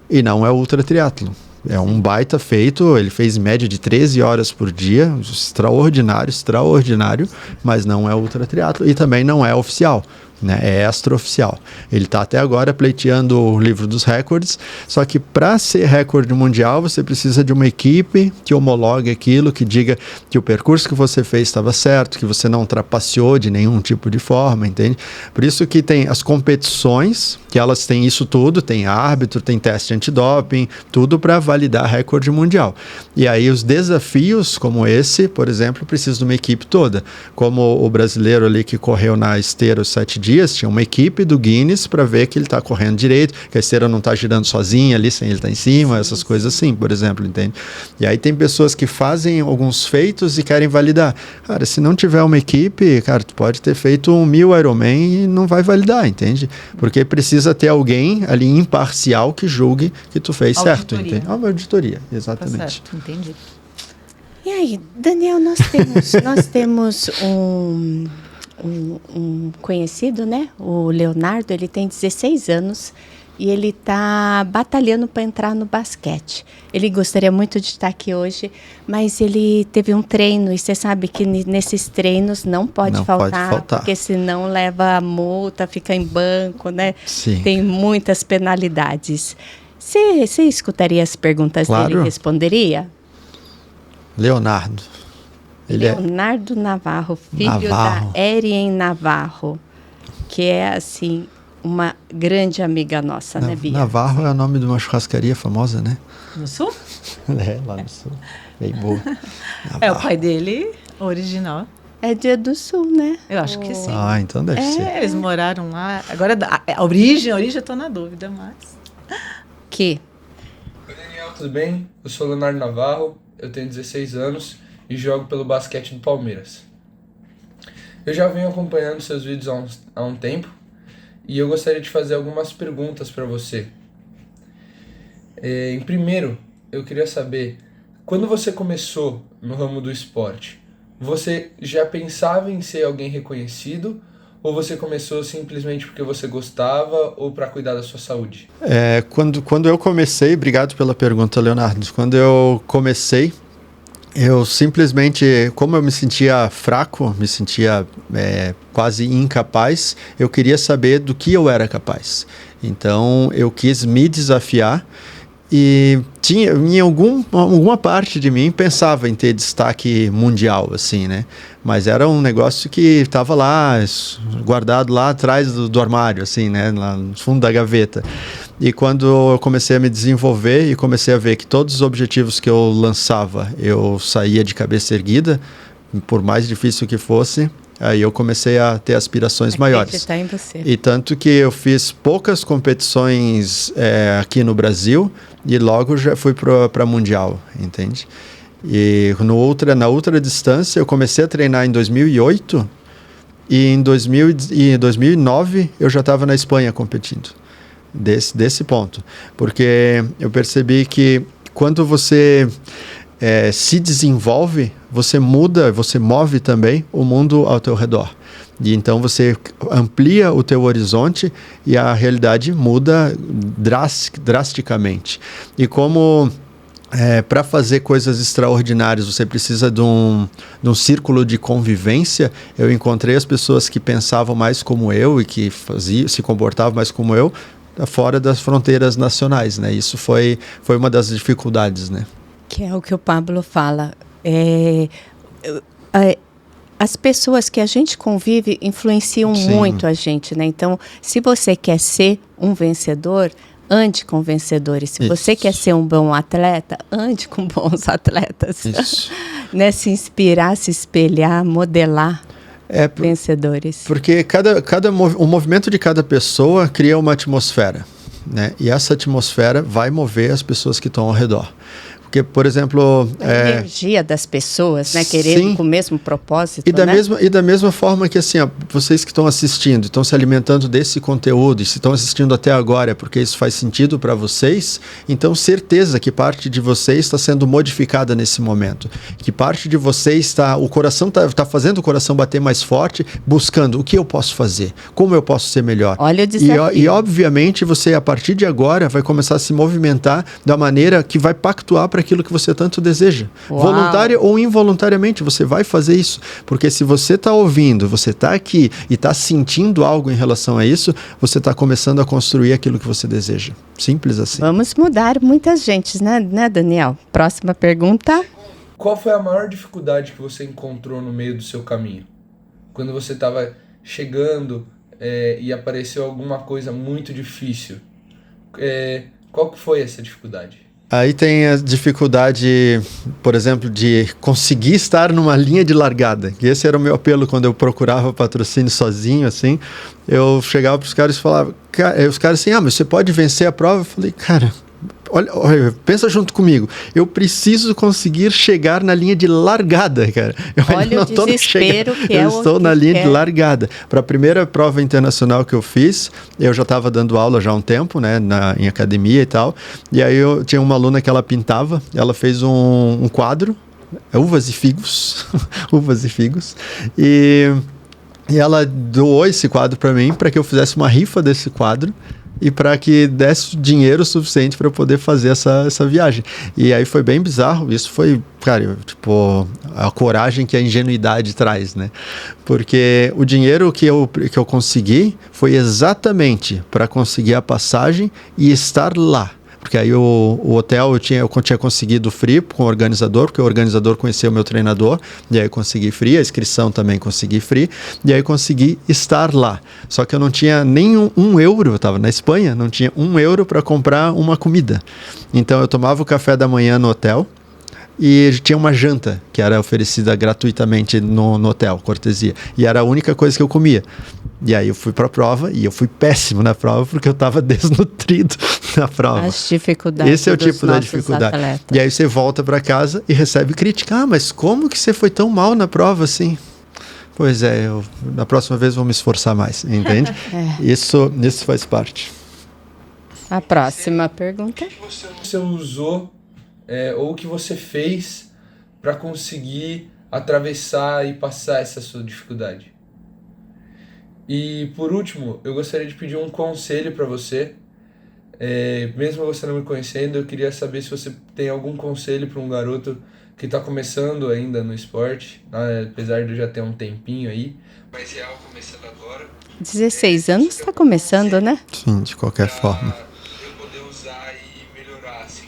E não é ultra triatlo. É um baita feito, ele fez média de 13 horas por dia, extraordinário, mas não é ultra triatlo e também não é oficial. Né, é extraoficial. Ele está até agora pleiteando o livro dos recordes, só que para ser recorde mundial você precisa de uma equipe que homologue aquilo, que diga que o percurso que você fez estava certo, que você não trapaceou de nenhum tipo de forma, entende? Por isso que tem as competições, que elas têm isso tudo, tem árbitro, tem teste antidoping, tudo para validar recorde mundial. E aí os desafios como esse, por exemplo, precisa de uma equipe toda. Como o brasileiro ali que correu na esteira os 7 dias, tinha uma equipe do Guinness para ver que ele está correndo direito, que a esteira não está girando sozinha ali, sem ele estar em cima, essas coisas assim, por exemplo, entende? E aí tem pessoas que fazem alguns feitos e querem validar. Cara, se não tiver uma equipe, cara, tu pode ter feito 1000 Ironman e não vai validar, entende? Porque precisa ter alguém ali imparcial que julgue que tu fez certo, entende? Uma auditoria, exatamente. Tá certo, entendi. E aí, Daniel, nós temos um conhecido, né? O Leonardo, ele tem 16 anos e ele está batalhando para entrar no basquete. Ele gostaria muito de estar aqui hoje, mas ele teve um treino e você sabe que nesses treinos não pode faltar, porque senão leva a multa, fica em banco, né? Sim. Tem muitas penalidades. Você escutaria as perguntas dele e responderia? Leonardo. Leonardo Navarro, filho da Erien Navarro, que é, assim, uma grande amiga nossa, né, Bia? Navarro é o nome de uma churrascaria famosa, né? No Sul? Lá no Sul. Bem boa. O pai dele, original. É dia do Sul, né? Eu acho que sim. Então deve ser. Eles moraram lá. Agora, a origem eu tô na dúvida, mas... Oi, Daniel, tudo bem? Eu sou o Leonardo Navarro, eu tenho 16 anos e jogo pelo basquete do Palmeiras. Eu já venho acompanhando seus vídeos há um tempo e eu gostaria de fazer algumas perguntas para você. Em primeiro, eu queria saber, quando você começou no ramo do esporte, você já pensava em ser alguém reconhecido ou você começou simplesmente porque você gostava ou para cuidar da sua saúde? Quando eu comecei, obrigado pela pergunta, Leonardo. Quando eu comecei, eu simplesmente, como eu me sentia fraco, me sentia quase incapaz, eu queria saber do que eu era capaz. Então, eu quis me desafiar e em alguma parte de mim pensava em ter destaque mundial, assim, né? Mas era um negócio que estava lá, guardado lá atrás do armário, assim, né? Lá no fundo da gaveta. E quando eu comecei a me desenvolver e comecei a ver que todos os objetivos que eu lançava, eu saía de cabeça erguida, por mais difícil que fosse, aí eu comecei a ter aspirações maiores. Em você. E tanto que eu fiz poucas competições aqui no Brasil e logo já fui para Mundial, entende? E na outra distância eu comecei a treinar em 2008 e em 2009 eu já estava na Espanha competindo. Desse ponto. Porque eu percebi que quando você se desenvolve, você muda, você move também o mundo ao teu redor. E então você amplia o teu horizonte e a realidade muda drasticamente. E como para fazer coisas extraordinárias você precisa de um círculo de convivência, eu encontrei as pessoas que pensavam mais como eu e que se comportavam mais como eu, fora das fronteiras nacionais, né? Isso foi uma das dificuldades, né? Que é o que o Pablo fala. As pessoas que a gente convive influenciam muito a gente, né? Então, se você quer ser um vencedor, ande com vencedores. Se você quer ser um bom atleta, ande com bons atletas. Isso. Né? Se inspirar, se espelhar, modelar vencedores. Porque o movimento de cada pessoa cria uma atmosfera, né? E essa atmosfera vai mover as pessoas que estão ao redor. Porque, por exemplo... A energia das pessoas, né? Querendo com o mesmo propósito, e da mesma forma que, assim, vocês que estão assistindo, estão se alimentando desse conteúdo, e se estão assistindo até agora, porque isso faz sentido para vocês, então certeza que parte de vocês está sendo modificada nesse momento. Que parte de vocês o coração está fazendo o coração bater mais forte, buscando o que eu posso fazer, como eu posso ser melhor. Olha o desafio. E obviamente, você, a partir de agora, vai começar a se movimentar da maneira que vai pactuar para aquilo que você tanto deseja. Uau. Voluntária ou involuntariamente, você vai fazer isso. Porque se você está ouvindo, você está aqui e está sentindo algo em relação a isso, você está começando a construir aquilo que você deseja. Simples assim. Vamos mudar muitas gentes, né, Daniel? Próxima pergunta. Qual foi a maior dificuldade que você encontrou no meio do seu caminho? Quando você estava chegando e apareceu alguma coisa muito difícil. Qual que foi essa dificuldade? Aí tem a dificuldade, por exemplo, de conseguir estar numa linha de largada. E esse era o meu apelo quando eu procurava patrocínio sozinho, assim. Eu chegava para os caras e falava... Os caras assim, mas você pode vencer a prova? Eu falei, cara... Olha, pensa junto comigo. Eu preciso conseguir chegar na linha de largada, cara. Olha o desespero que eu estou na linha de largada. Para a primeira prova internacional que eu fiz, eu já estava dando aula já há um tempo, né, em academia e tal. E aí eu tinha uma aluna que ela pintava, ela fez um quadro uvas e figos, uvas e figos, e ela doou esse quadro para mim, para que eu fizesse uma rifa desse quadro, e para que desse dinheiro suficiente para eu poder fazer essa viagem. E aí foi bem bizarro, isso foi, cara, tipo, a coragem que a ingenuidade traz, né? Porque o dinheiro que eu consegui foi exatamente para conseguir a passagem e estar lá. Porque aí o hotel eu tinha conseguido free com o organizador, porque o organizador conhecia o meu treinador, e aí eu consegui free, a inscrição também consegui free, e aí eu consegui estar lá. Só que eu não tinha nem um euro, eu estava na Espanha, não tinha €1 para comprar uma comida. Então eu tomava o café da manhã no hotel, e tinha uma janta que era oferecida gratuitamente no hotel, cortesia. E era a única coisa que eu comia. E aí eu fui para a prova e eu fui péssimo na prova porque eu estava desnutrido na prova. As dificuldades. Esse é o tipo da dificuldade. Atletas. E aí você volta para casa e recebe crítica. Ah, mas como que você foi tão mal na prova assim? Pois é, na próxima vez vou me esforçar mais, entende? Isso faz parte. A próxima pergunta. O que você usou ou o que você fez para conseguir atravessar e passar essa sua dificuldade? E por último, eu gostaria de pedir um conselho para você. Mesmo você não me conhecendo, eu queria saber se você tem algum conselho para um garoto que está começando ainda no esporte, apesar de eu já ter um tempinho aí, mas é algo começando agora. 16 anos está começando, né? Sim, de qualquer forma. Eu poder usar e melhorar, assim.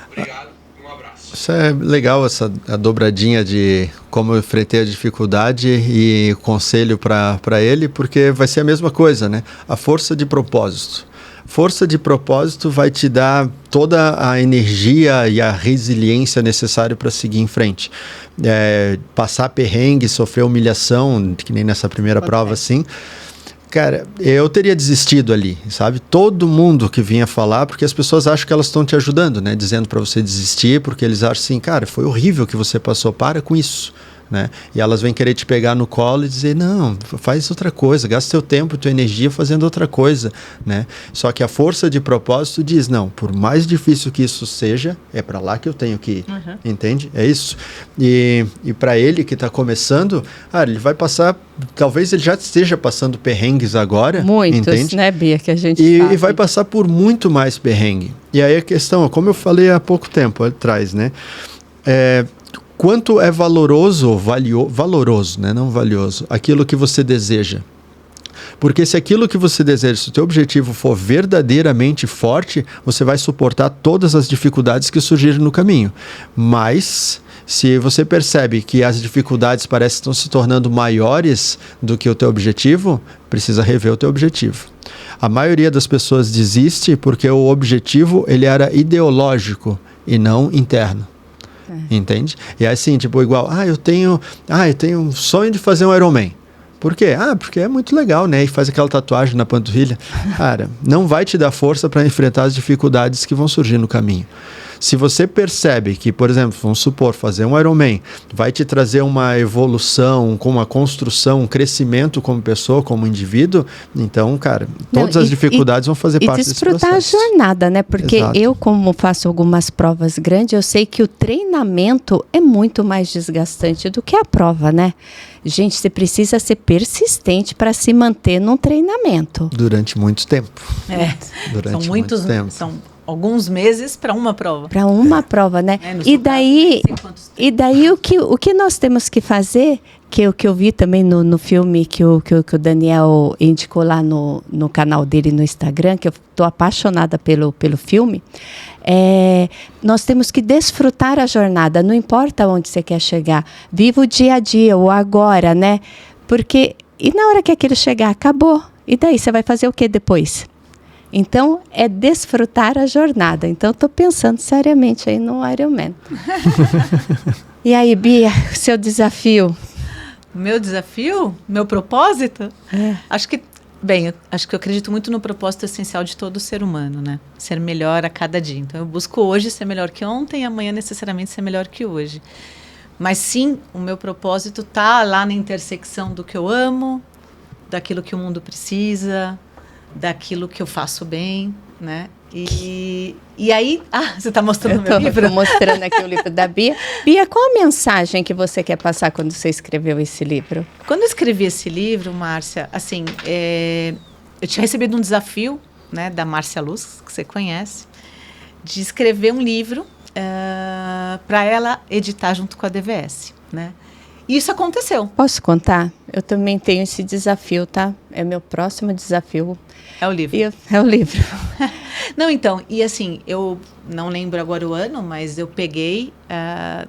Obrigado, um abraço. Isso é legal, a dobradinha de como eu enfrentei a dificuldade e conselho para ele, porque vai ser a mesma coisa, né? A força de propósito. Força de propósito vai te dar toda a energia e a resiliência necessária para seguir em frente. Passar perrengue, sofrer humilhação, que nem nessa primeira prova, assim. Cara, eu teria desistido ali, sabe? Todo mundo que vinha falar, porque as pessoas acham que elas estão te ajudando, né? Dizendo para você desistir, porque eles acham assim, cara, foi horrível que você passou, para com isso. Né? E elas vêm querer te pegar no colo e dizer, não, faz outra coisa, gasta seu tempo e tua energia fazendo outra coisa, né? Só que a força de propósito diz, não, por mais difícil que isso seja, é para lá que eu tenho que ir, entende? É isso. E para ele que está começando, ele vai passar, talvez ele já esteja passando perrengues agora, muitos, entende? Né, Bia, que a gente e vai passar por muito mais perrengue. E aí a questão, como eu falei há pouco tempo atrás, né? Quanto é valoroso, valoroso, né? Não valioso, aquilo que você deseja. Porque se aquilo que você deseja, se o teu objetivo for verdadeiramente forte, você vai suportar todas as dificuldades que surgirem no caminho. Mas, se você percebe que as dificuldades parecem estar se tornando maiores do que o teu objetivo, precisa rever o teu objetivo. A maioria das pessoas desiste porque o objetivo ele era ideológico e não interno. Entende? E é assim, tipo, igual, eu tenho um sonho de fazer um Ironman. Por quê? Porque é muito legal, né? E faz aquela tatuagem na panturrilha. Cara, não vai te dar força para enfrentar as dificuldades que vão surgir no caminho. Se você percebe que, por exemplo, vamos supor, fazer um Ironman vai te trazer uma evolução, com uma construção, um crescimento como pessoa, como indivíduo, então, cara, todas as dificuldades vão fazer parte desse processo. E desfrutar a jornada, né? Porque Exato. Eu, como faço algumas provas grandes, eu sei que o treinamento é muito mais desgastante do que a prova, né? Gente, você precisa ser persistente para se manter num treinamento. Durante muito tempo. Durante muito tempo. São alguns meses para uma prova. Para uma prova, né? E daí o que nós temos que fazer, que eu vi também no filme que o Daniel indicou lá no canal dele no Instagram, que eu estou apaixonada pelo filme, nós temos que desfrutar a jornada, não importa onde você quer chegar. Viva o dia a dia, o agora, né? Porque, e na hora que aquilo chegar, acabou. E daí, você vai fazer o que depois? Então, é desfrutar a jornada. Então, estou pensando seriamente aí no Ironman. E aí, Bia, seu desafio? Meu desafio? Meu propósito? Acho que eu acredito muito no propósito essencial de todo ser humano, né? Ser melhor a cada dia. Então, eu busco hoje ser melhor que ontem e amanhã necessariamente ser melhor que hoje. Mas sim, o meu propósito está lá na intersecção do que eu amo, daquilo que o mundo precisa, daquilo que eu faço bem, né? E aí... você está mostrando o meu livro? Estou mostrando aqui o livro da Bia. Bia, qual a mensagem que você quer passar quando você escreveu esse livro? Quando eu escrevi esse livro, Márcia, assim, eu tinha recebido um desafio, né, da Márcia Luz, que você conhece, de escrever um livro para ela editar junto com a DVS, né? E isso aconteceu. Posso contar? Eu também tenho esse desafio, tá? É meu próximo desafio. É o livro. É o livro. Não, então, e assim, eu não lembro agora o ano, mas eu peguei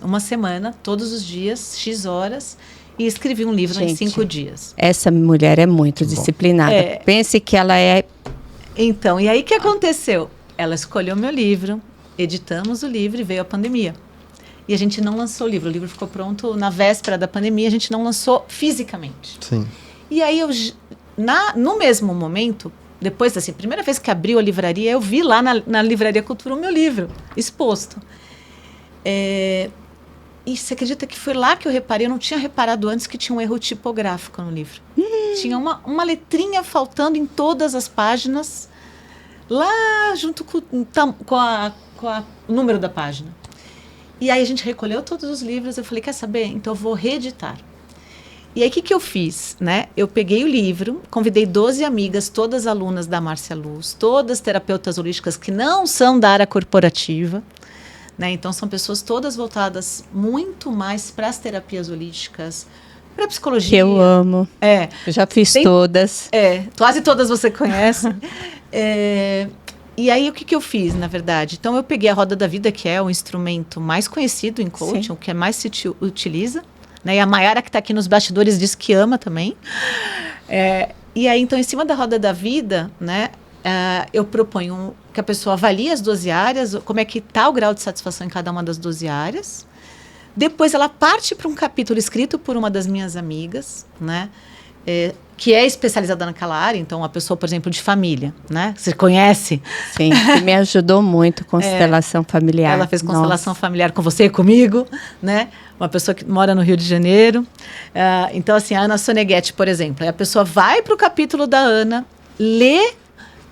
uma semana, todos os dias, X horas, e escrevi um livro em 5 dias. Essa mulher é muito disciplinada. Pense que ela é... Então, e aí o que aconteceu? Ela escolheu meu livro, editamos o livro e veio a pandemia. E a gente não lançou o livro ficou pronto na véspera da pandemia, a gente não lançou fisicamente. Sim. E aí, no mesmo momento, depois, assim, primeira vez que abriu a livraria, eu vi lá na Livraria Cultura o meu livro exposto. E você acredita que foi lá que eu reparei, eu não tinha reparado antes que tinha um erro tipográfico no livro. Tinha uma letrinha faltando em todas as páginas, lá junto com o número da página. E aí a gente recolheu todos os livros, eu falei, quer saber? Então eu vou reeditar. E aí o que eu fiz, né? Eu peguei o livro, convidei 12 amigas, todas alunas da Márcia Luz, todas terapeutas holísticas que não são da área corporativa, né? Então são pessoas todas voltadas muito mais para as terapias holísticas, para a psicologia. Que eu amo. Eu já fiz todas. Quase todas você conhece. E aí, o que eu fiz, na verdade? Então, eu peguei a Roda da Vida, que é o instrumento mais conhecido em coaching, o que mais se utiliza. Né? E a Mayara, que está aqui nos bastidores, diz que ama também. E aí, então, em cima da Roda da Vida, né, eu proponho que a pessoa avalie as 12 áreas, como é que está o grau de satisfação em cada uma das 12 áreas. Depois, ela parte para um capítulo escrito por uma das minhas amigas, né? Que é especializada naquela área, então a pessoa, por exemplo, de família, né? Você conhece? Sim, que me ajudou muito, constelação familiar. Ela fez constelação familiar com você e comigo, né? Uma pessoa que mora no Rio de Janeiro. Então, assim, a Ana Soneghetti, por exemplo, a pessoa vai para o capítulo da Ana, lê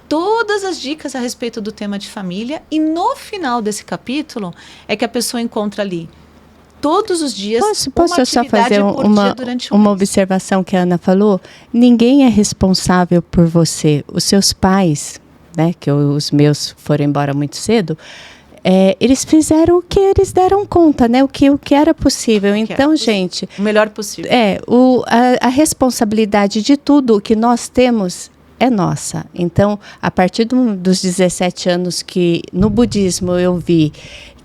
todas as dicas a respeito do tema de família e no final desse capítulo é que a pessoa encontra ali todos os dias Posso eu só fazer uma observação que a Ana falou? Ninguém é responsável por você. Os seus pais, né, que os meus foram embora muito cedo, eles fizeram o que eles deram conta, né? O que era possível. Então, gente... O melhor possível. A responsabilidade de tudo que nós temos é nossa. Então, a partir dos 17 anos que no budismo eu vi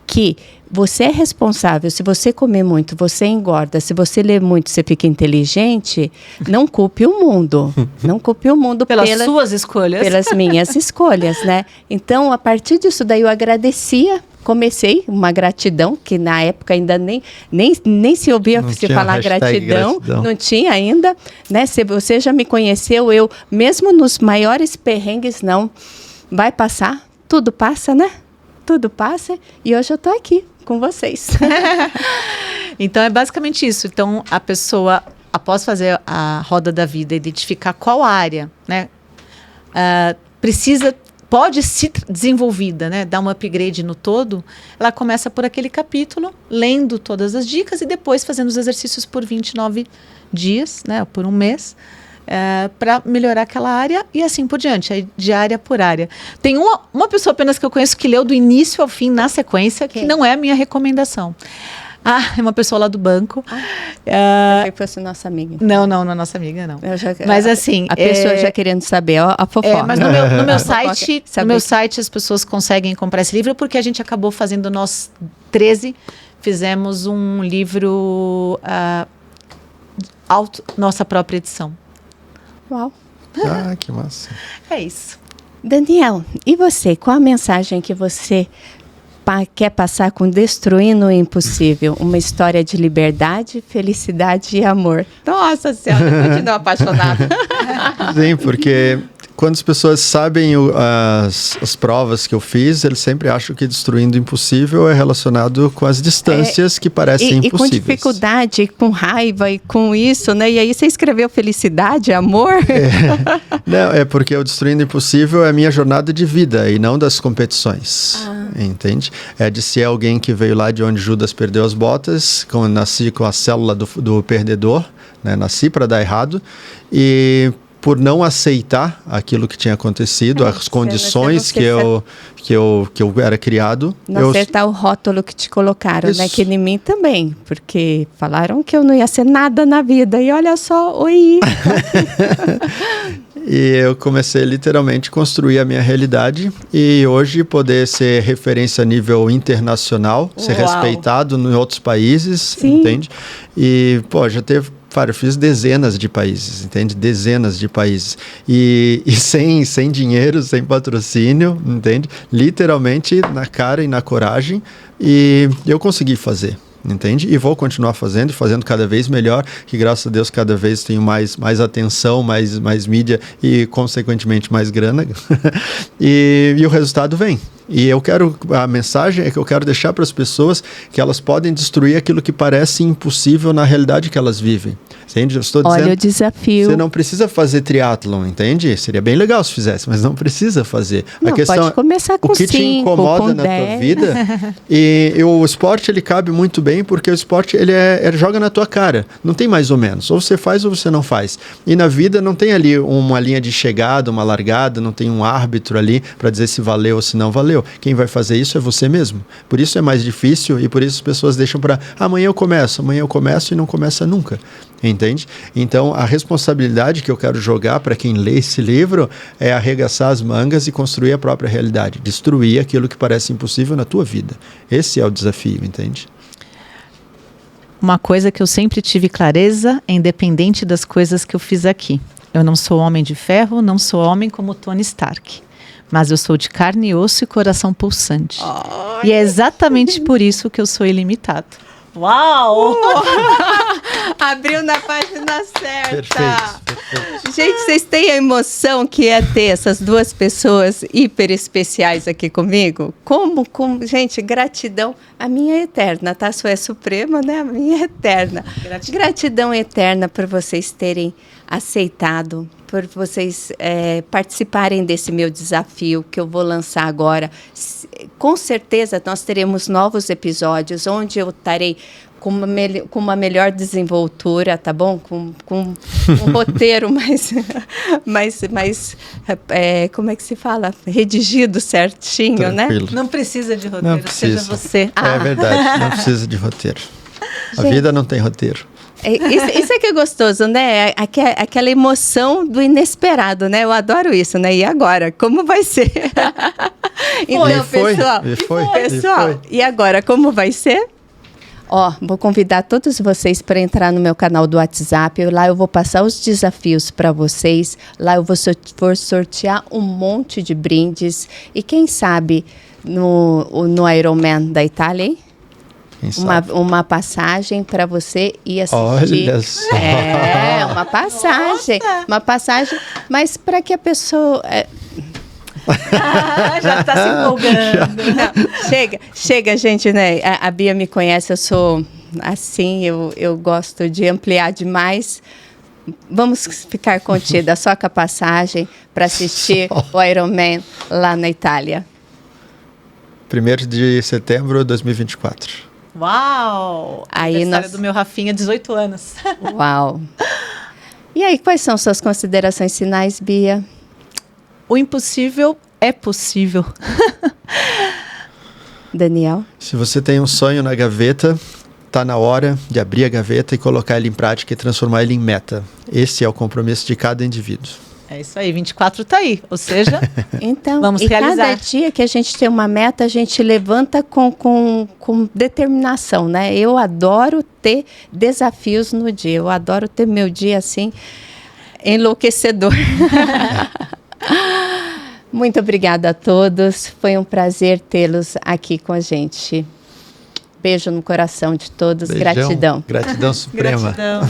que você é responsável, se você comer muito, você engorda, se você ler muito, você fica inteligente, não culpe o mundo. Não culpe o mundo pelas suas escolhas. Pelas minhas escolhas, né? Então, a partir disso daí eu agradecia, comecei uma gratidão, que na época ainda nem se ouvia se falar gratidão, não tinha ainda, né? Se você já me conheceu, eu, mesmo nos maiores perrengues, não, vai passar, tudo passa, né? Tudo passa e hoje eu estou aqui com vocês. Então, é basicamente isso. Então, a pessoa, após fazer a roda da vida, identificar qual área, né, pode ser desenvolvida, né, dar um upgrade no todo, ela começa por aquele capítulo, lendo todas as dicas e depois fazendo os exercícios por 29 dias, né, por um mês, para melhorar aquela área e assim por diante, aí de área por área. Tem uma pessoa apenas que eu conheço que leu do início ao fim na sequência, que não é a minha recomendação. É uma pessoa lá do banco. Achei que fosse nossa amiga. Não é nossa amiga, não. Mas assim... A pessoa já querendo saber a fofoca. Mas no meu site as pessoas conseguem comprar esse livro porque a gente acabou fazendo, nós 13, fizemos um livro, nossa própria edição. Uau. Que massa. É isso. Daniel, e você? Qual a mensagem que você quer passar com Destruindo o Impossível? Uma história de liberdade, felicidade e amor. Nossa Senhora, eu continuo apaixonada. Sim, porque quando as pessoas sabem as provas que eu fiz, eles sempre acham que destruindo o impossível é relacionado com as distâncias que parecem impossíveis. E com dificuldade, com raiva e com isso, né? E aí você escreveu felicidade, amor? Não, é porque o destruindo o impossível é a minha jornada de vida e não das competições, entende? É de ser alguém que veio lá de onde Judas perdeu as botas, nasci com a célula do perdedor, né? Nasci para dar errado e por não aceitar aquilo que tinha acontecido, as condições que eu era criado. Não acertar o rótulo que te colocaram, né? Que em mim também, porque falaram que eu não ia ser nada na vida, e olha só, oi! E eu comecei literalmente a construir a minha realidade e hoje poder ser referência a nível internacional, ser respeitado em outros países, entende? E, já teve... eu fiz dezenas de países, entende? Dezenas de países. E sem dinheiro, sem patrocínio, entende? Literalmente na cara e na coragem. E eu consegui fazer, entende? E vou continuar fazendo cada vez melhor, que graças a Deus cada vez tenho mais atenção, mais mídia e consequentemente mais grana. e o resultado vem. E a mensagem é que eu quero deixar para as pessoas que elas podem destruir aquilo que parece impossível na realidade que elas vivem. Entende? Eu estou dizendo, olha o desafio. Você não precisa fazer triatlon, entende? Seria bem legal se fizesse, mas não precisa fazer. Não, a questão pode começar com 5, o que te incomoda na tua vida. E o esporte, ele cabe muito bem, porque o esporte, ele joga na tua cara. Não tem mais ou menos. Ou você faz ou você não faz. E na vida não tem ali uma linha de chegada, uma largada, não tem um árbitro ali para dizer se valeu ou se não valeu. Quem vai fazer isso é você mesmo. Por isso é mais difícil e por isso as pessoas deixam para amanhã eu começo e não começa nunca. Entende? Então, a responsabilidade que eu quero jogar para quem lê esse livro é arregaçar as mangas e construir a própria realidade. Destruir aquilo que parece impossível na tua vida. Esse é o desafio, entende? Uma coisa que eu sempre tive clareza, independente das coisas que eu fiz aqui. Eu não sou homem de ferro, não sou homem como Tony Stark. Mas eu sou de carne e osso e coração pulsante. E é exatamente por isso que eu sou ilimitado. Uau! Abriu na página certa. Perfeito. Gente, vocês têm a emoção que é ter essas duas pessoas hiper especiais aqui comigo? Gente, gratidão. A minha é eterna, tá? A sua é suprema, né? A minha é eterna. Gratidão eterna por vocês terem aceitado, por vocês participarem desse meu desafio que eu vou lançar agora. Com certeza nós teremos novos episódios onde eu estarei com uma melhor desenvoltura, tá bom? Com um roteiro mais como é que se fala? Redigido certinho, tranquilo, né? Não precisa de roteiro, seja você. É verdade, não precisa de roteiro. A vida não tem roteiro. Isso é que é gostoso, né? Aquela emoção do inesperado, né? Eu adoro isso, né? E agora? Como vai ser? Então, pessoal, e agora? Como vai ser? Vou convidar todos vocês para entrar no meu canal do WhatsApp. Lá eu vou passar os desafios para vocês. Lá eu vou sortear um monte de brindes. E quem sabe no Ironman da Itália, hein? Uma passagem para você ir assistir. Olha só. Uma passagem. Nossa. Uma passagem, mas para que a pessoa... já está se empolgando. Não, chega, gente, né? A Bia me conhece, eu sou assim, eu gosto de ampliar demais. Vamos ficar contida, só com a passagem para assistir o Ironman lá na Itália. 1º de setembro de 2024. Uau! Aniversário do meu Rafinha, 18 anos. Uau! E aí, quais são suas considerações finais, Bia? O impossível é possível. Daniel? Se você tem um sonho na gaveta, está na hora de abrir a gaveta e colocar ele em prática e transformar ele em meta. Esse é o compromisso de cada indivíduo. É isso aí, 24 está aí, ou seja, então, vamos realizar. Cada dia que a gente tem uma meta, a gente levanta com determinação, né? Eu adoro ter desafios no dia, eu adoro ter meu dia assim, enlouquecedor. Muito obrigada a todos, foi um prazer tê-los aqui com a gente. Beijo no coração de todos, beijão, gratidão. Gratidão suprema. Gratidão.